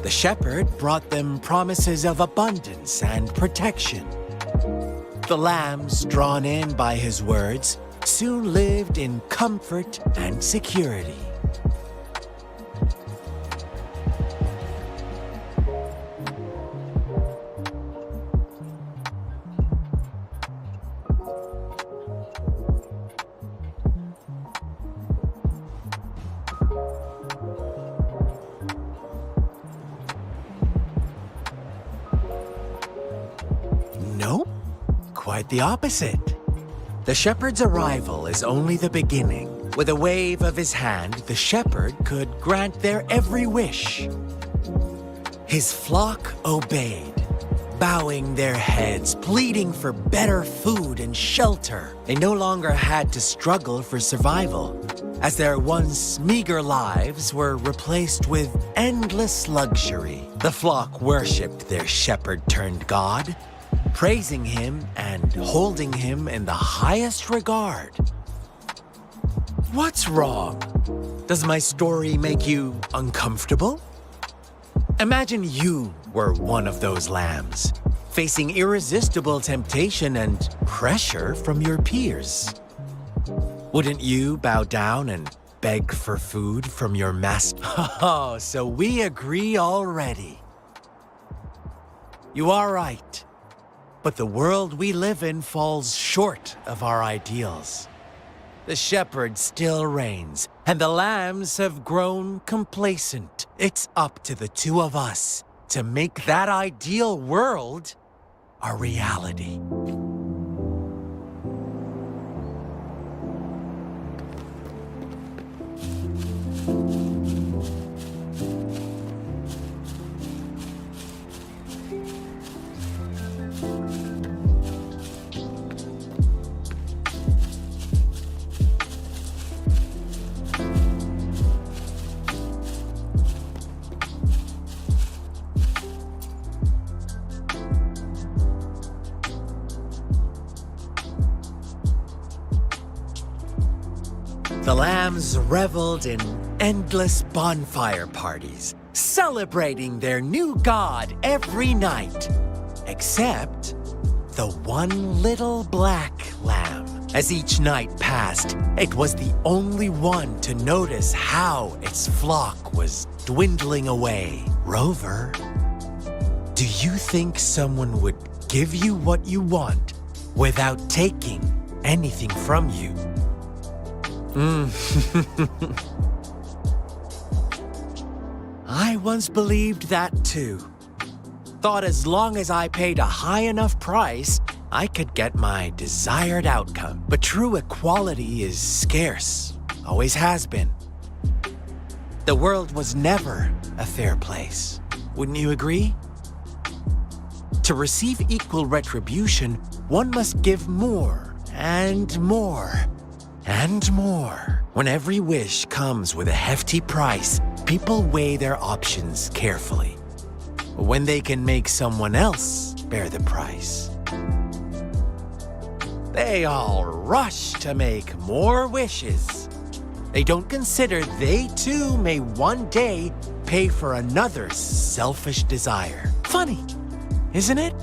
Speaker 8: The shepherd brought them promises of abundance and protection. The lambs, drawn in by his words, soon lived in comfort and security. Nope, quite the opposite. The shepherd's arrival is only the beginning. With a wave of his hand, the shepherd could grant their every wish. His flock obeyed, bowing their heads, pleading for better food and shelter. They no longer had to struggle for survival, as their once meager lives were replaced with endless luxury. The flock worshipped their shepherd-turned-god, praising him and holding him in the highest regard. What's wrong? Does my story make you uncomfortable? Imagine you were one of those lambs, facing irresistible temptation and pressure from your peers. Wouldn't you bow down and beg for food from your master? Oh, so we agree already. You are right. But the world we live in falls short of our ideals. The shepherd still reigns, and the lambs have grown complacent. It's up to the two of us to make that ideal world a reality. The lambs reveled in endless bonfire parties, celebrating their new god every night. Except the one little black lamb. As each night passed, it was the only one to notice how its flock was dwindling away. Rover, do you think someone would give you what you want without taking anything from you? I once believed that too. Thought as long as I paid a high enough price, I could get my desired outcome. But true equality is scarce, always has been. The world was never a fair place. Wouldn't you agree? To receive equal retribution, one must give more and more and more. When every wish comes with a hefty price, people weigh their options carefully. When they can make someone else bear the price, they all rush to make more wishes. They don't consider they too may one day pay for another's selfish desire. Funny, isn't it?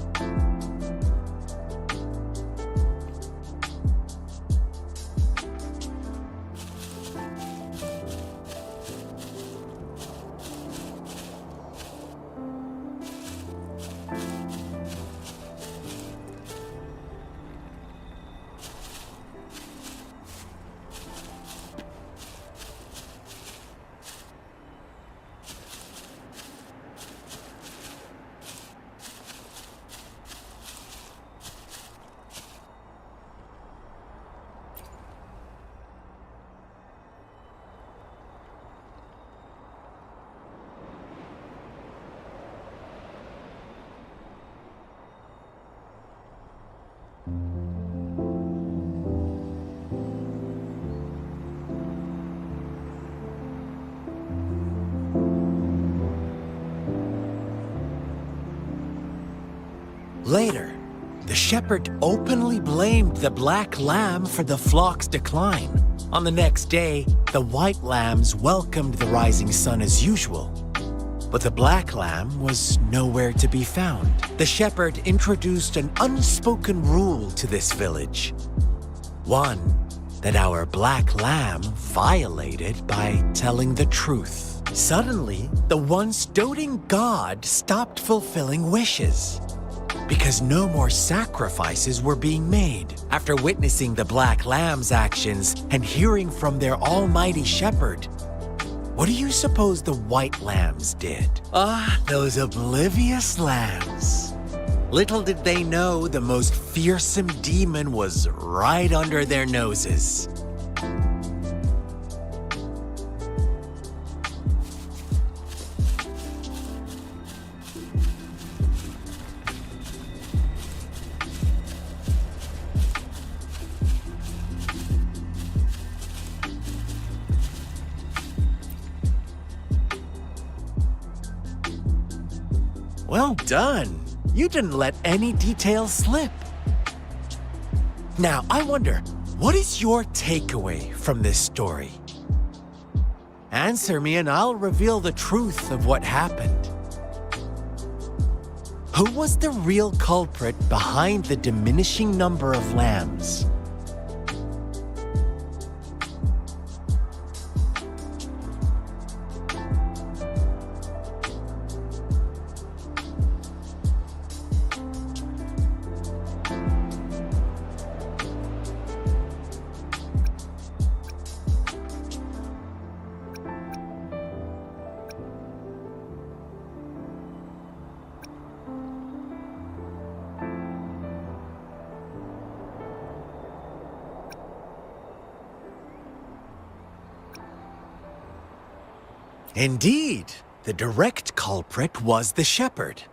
Speaker 8: Later, the shepherd openly blamed the black lamb for the flock's decline. On the next day, the white lambs welcomed the rising sun as usual. But the black lamb was nowhere to be found. The shepherd introduced an unspoken rule to this village. One that our black lamb violated by telling the truth. Suddenly, the once doting god stopped fulfilling wishes, because no more sacrifices were being made. After witnessing the black lamb's actions and hearing from their almighty shepherd, what do you suppose the white lambs did? Those oblivious lambs. Little did they know the most fearsome demon was right under their noses. Well done. You didn't let any details slip. Now, I wonder, what is your takeaway from this story? Answer me and I'll reveal the truth of what happened. Who was the real culprit behind the diminishing number of lambs? Indeed, the direct culprit was the shepherd.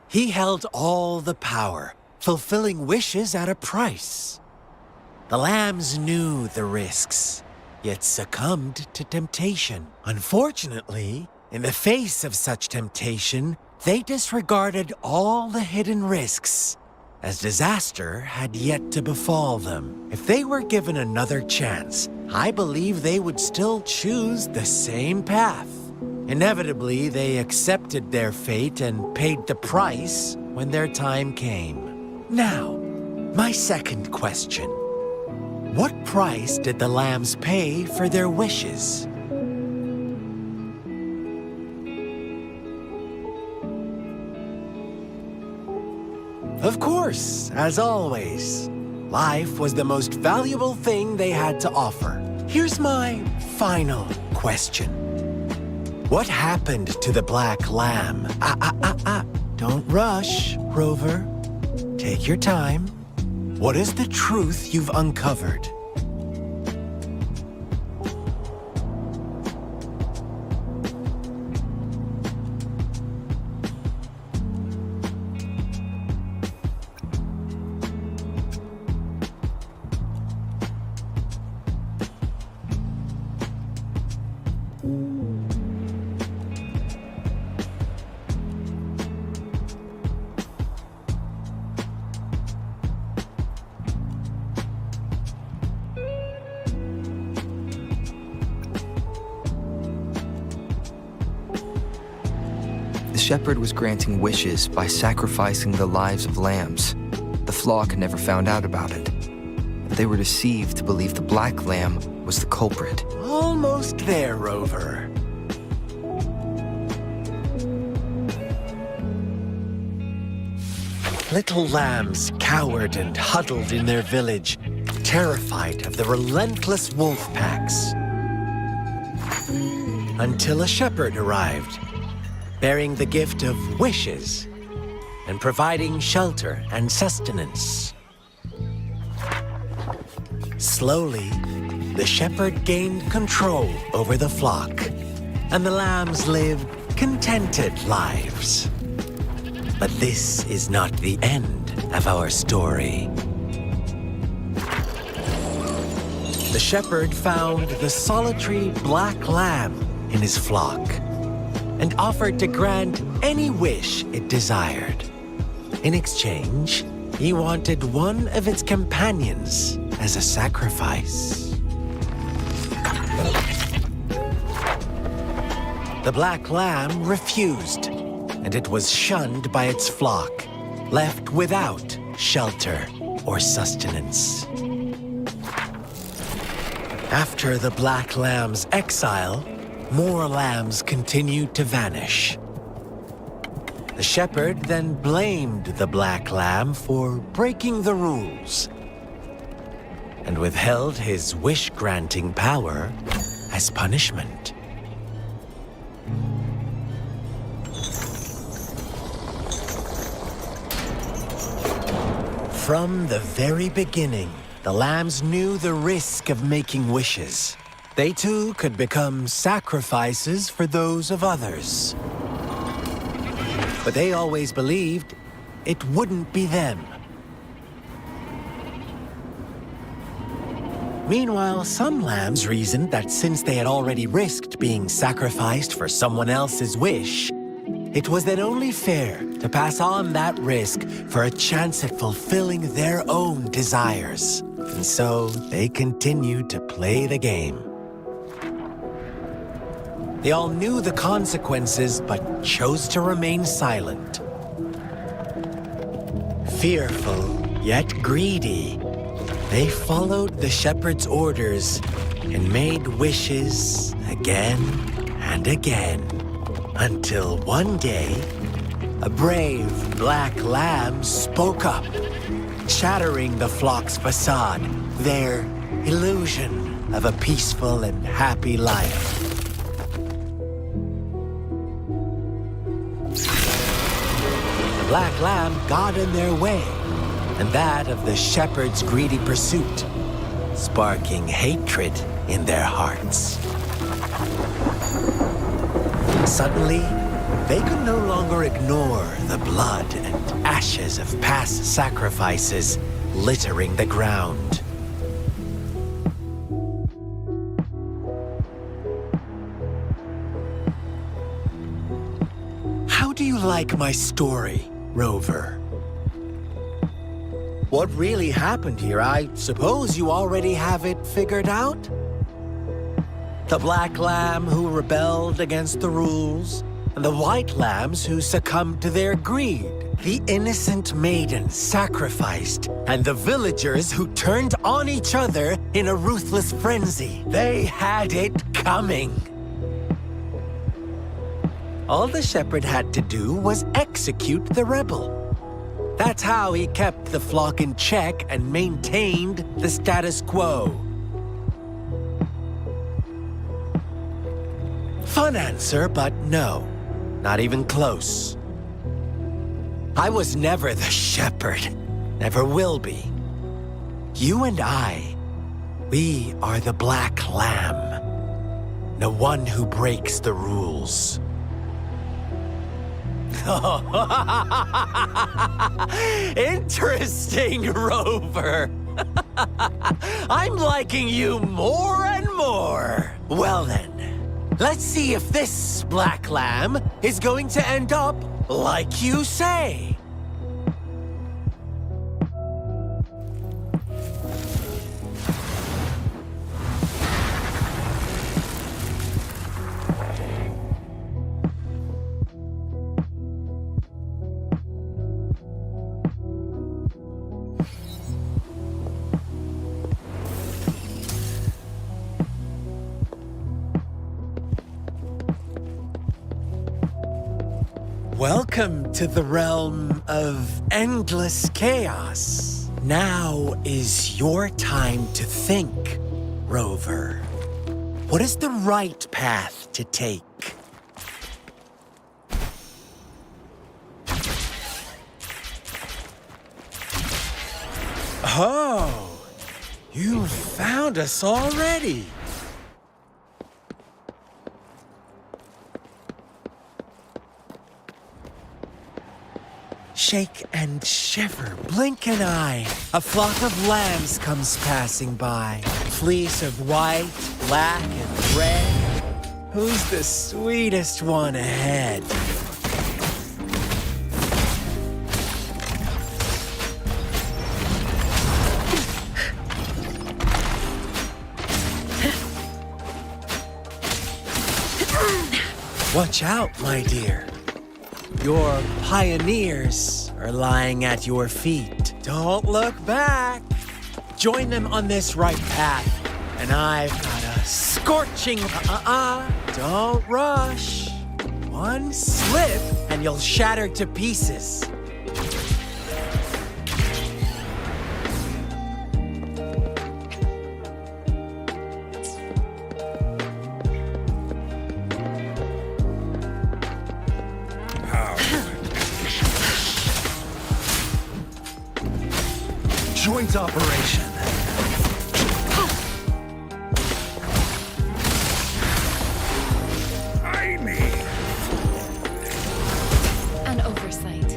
Speaker 8: He held all the power, fulfilling wishes at a price. The lambs knew the risks, yet succumbed to temptation. Unfortunately, in the face of such temptation, they disregarded all the hidden risks as disaster had yet to befall them. If they were given another chance, I believe they would still choose the same path. Inevitably, they accepted their fate and paid the price when their time came. Now, my second question. What price did the lambs pay for their wishes? Of course, as always, life was the most valuable thing they had to offer. Here's my final question. What happened to the black lamb? Don't rush, Rover. Take your time. What is the truth you've uncovered?
Speaker 5: The shepherd was granting wishes by sacrificing the lives of lambs. The flock never found out about it. They were deceived to believe the black lamb was the culprit.
Speaker 8: Almost there, Rover. Little lambs cowered and huddled in their village, terrified of the relentless wolf packs. Until a shepherd arrived, bearing the gift of wishes and providing shelter and sustenance. Slowly, the shepherd gained control over the flock, and the lambs lived contented lives. But this is not the end of our story. The shepherd found the solitary black lamb in his flock and offered to grant any wish it desired. In exchange, he wanted one of its companions as a sacrifice. The black lamb refused, and it was shunned by its flock, left without shelter or sustenance. After the black lamb's exile, more lambs continued to vanish. The shepherd then blamed the black lamb for breaking the rules and withheld his wish-granting power as punishment. From the very beginning, the lambs knew the risk of making wishes. They too could become sacrifices for those of others. But they always believed it wouldn't be them. Meanwhile, some lambs reasoned that since they had already risked being sacrificed for someone else's wish, it was then only fair to pass on that risk for a chance at fulfilling their own desires. And so they continued to play the game. They all knew the consequences, but chose to remain silent. Fearful, yet greedy, they followed the shepherd's orders and made wishes again and again, until one day, a brave black lamb spoke up, shattering the flock's facade, their illusion of a peaceful and happy life. The black lamb got in their way, and that of the shepherd's greedy pursuit, sparking hatred in their hearts. Suddenly, they could no longer ignore the blood and ashes of past sacrifices littering the ground. How do you like my story, Rover? What really happened here? I suppose you already have it figured out? The black lamb who rebelled against the rules, and the white lambs who succumbed to their greed. The innocent maiden sacrificed, and the villagers who turned on each other in a ruthless frenzy. They had it coming. All the shepherd had to do was execute the rebel. That's how he kept the flock in check and maintained the status quo. Fun answer, but no. Not even close. I was never the shepherd. Never will be. You and I, we are the black lamb. The one who breaks the rules. Interesting, Rover. I'm liking you more and more. Well then, let's see if this black lamb is going to end up like you say. Welcome to the realm of endless chaos. Now is your time to think, Rover. What is the right path to take? Oh, you found us already. Shake and shiver, blink an eye. A flock of lambs comes passing by. Fleece of white, black, and red. Who's the sweetest one ahead? Watch out, my dear. Your pioneers are lying at your feet. Don't look back. Join them on this right path. And I've got a scorching Don't rush. One slip and you'll shatter to pieces.
Speaker 6: Joint operation.
Speaker 3: An oversight.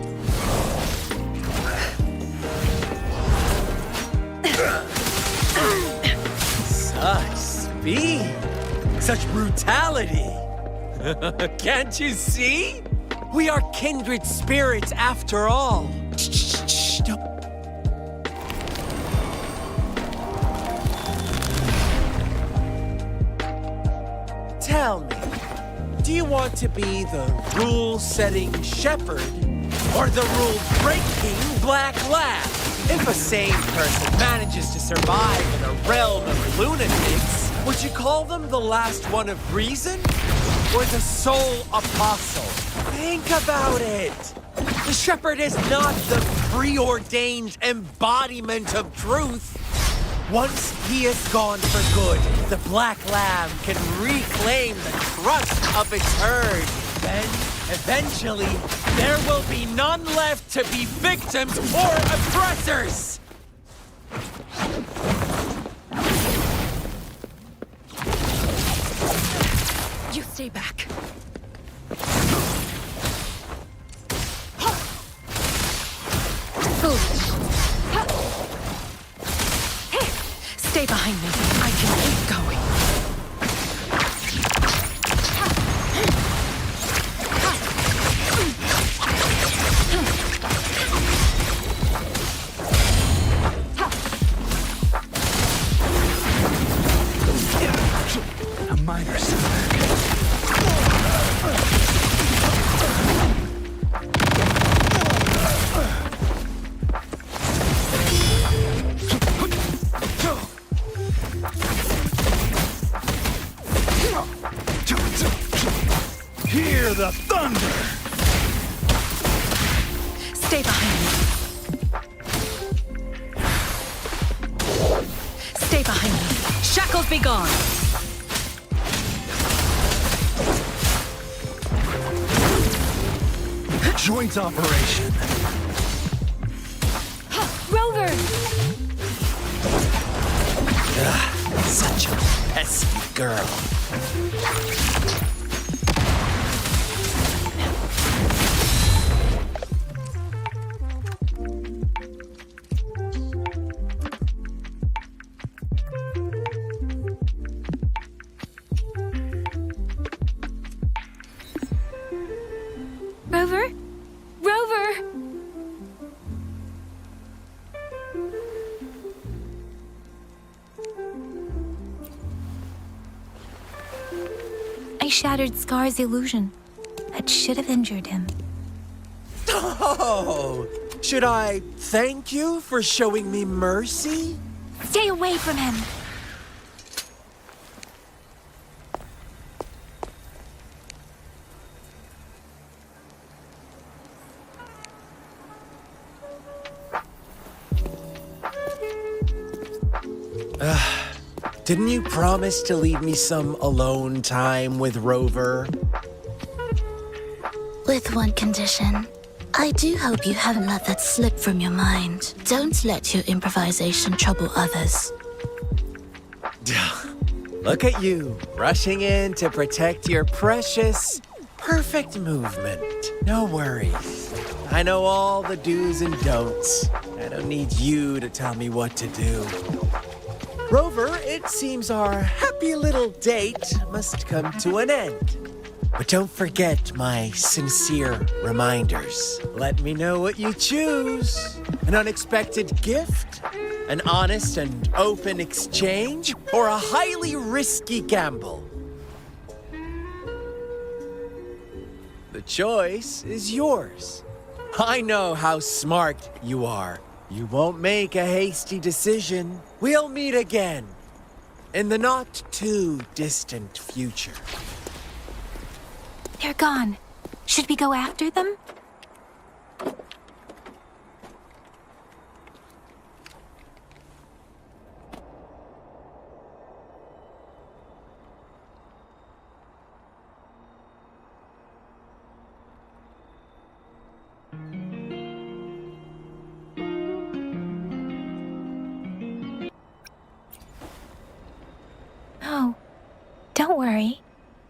Speaker 8: Such speed. Such brutality. Can't you see? We are kindred spirits after all. Shh, don't. Tell me, do you want to be the rule-setting shepherd or the rule-breaking black lamb? If a sane person manages to survive in a realm of lunatics, would you call them the last one of reason or the sole apostle? Think about it. The shepherd is not the preordained embodiment of truth. Once he is gone for good, the black lamb can reclaim the trust of its herd. Then, eventually, there will be none left to be victims or oppressors!
Speaker 3: You stay back. Stay behind me. I can keep going.
Speaker 6: the thunder!
Speaker 3: Stay behind me. Stay behind me. Shackles be gone.
Speaker 6: Joint operation.
Speaker 2: Rover!
Speaker 8: Such a pesky girl.
Speaker 2: Rover? Rover! I shattered Scar's illusion. That should have injured him.
Speaker 8: Oh, should I thank you for showing me mercy?
Speaker 2: Stay away from him!
Speaker 8: Didn't you promise to leave me some alone time with Rover?
Speaker 9: With one condition. I do hope you haven't let that slip from your mind. Don't let your improvisation trouble others.
Speaker 8: Look at you, rushing in to protect your precious, perfect movement. No worries. I know all the do's and don'ts. I don't need you to tell me what to do. Rover, it seems our happy little date must come to an end. But don't forget my sincere reminders. Let me know what you choose. An unexpected gift? An honest and open exchange? Or a highly risky gamble? The choice is yours. I know how smart you are. You won't make a hasty decision. We'll meet again in the not too distant future.
Speaker 2: They're gone. Should we go after them? Oh, don't worry.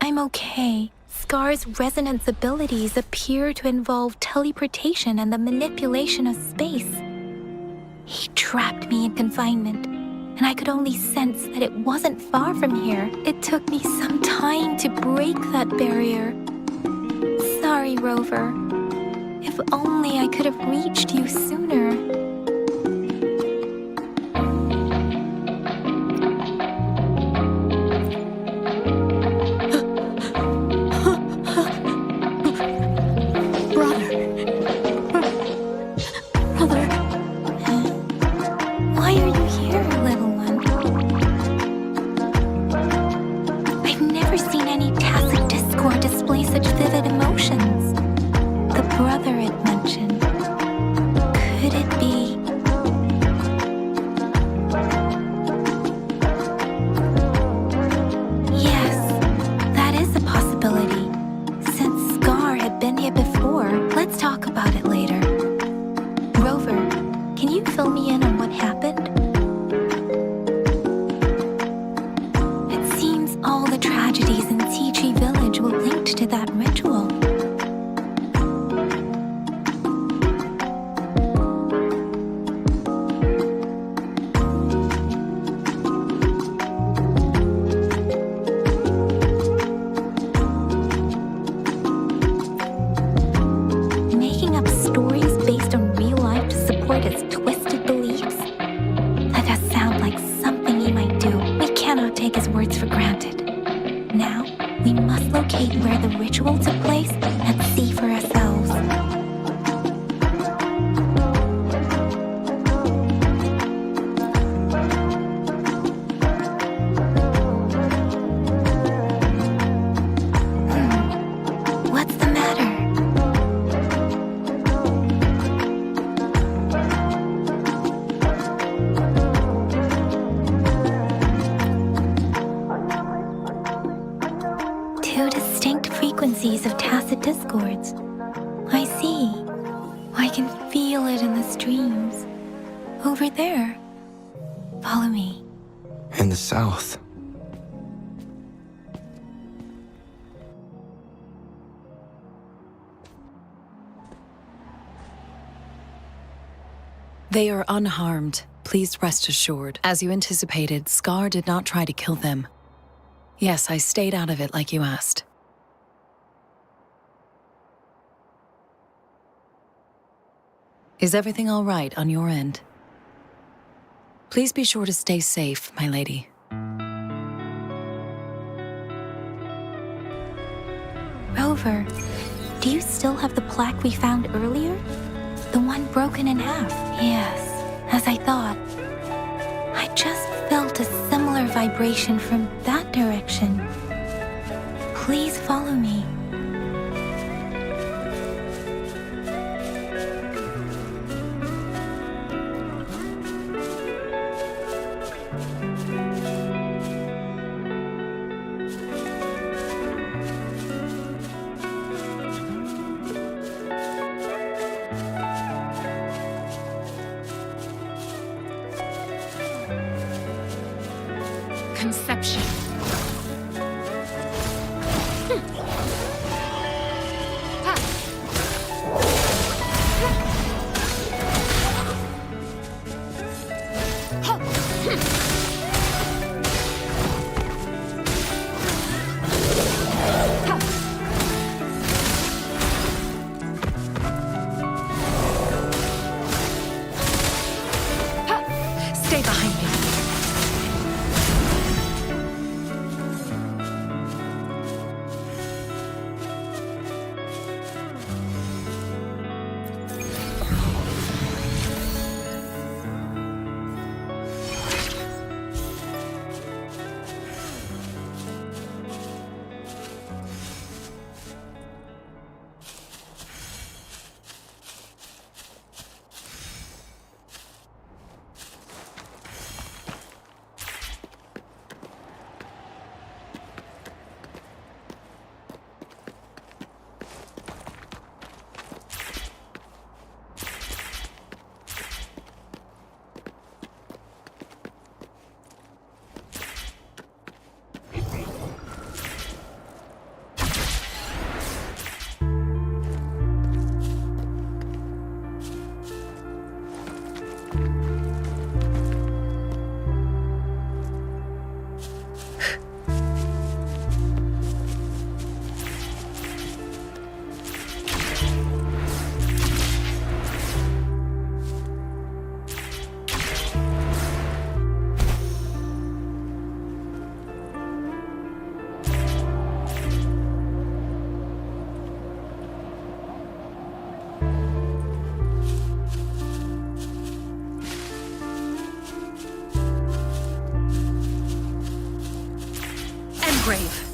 Speaker 2: I'm okay. Scar's resonance abilities appear to involve teleportation and the manipulation of space. He trapped me in confinement, and I could only sense that it wasn't far from here. It took me some time to break that barrier. Sorry, Rover. If only I could have reached you sooner. Why are you here, little one? I've never seen any tacit discord display such vivid emotions. The brother it mentioned. Could it be? Yes, that is a possibility. Since Scar had been here before, let's talk about it later. Rover, can you fill me in on what happened? rise of tacit discords. I see. I can feel it in the streams. Over there. Follow me.
Speaker 5: In the south.
Speaker 3: They are unharmed. Please rest assured. As you anticipated, Scar did not try to kill them. Yes, I stayed out of it like you asked. Is everything all right on your end? Please be sure to stay safe, my lady.
Speaker 2: Rover, do you still have the plaque we found earlier? The one broken in half? Yes, as I thought. I just felt a similar vibration from that direction. Please follow me.
Speaker 10: Conception.
Speaker 3: Stay behind me. Grave.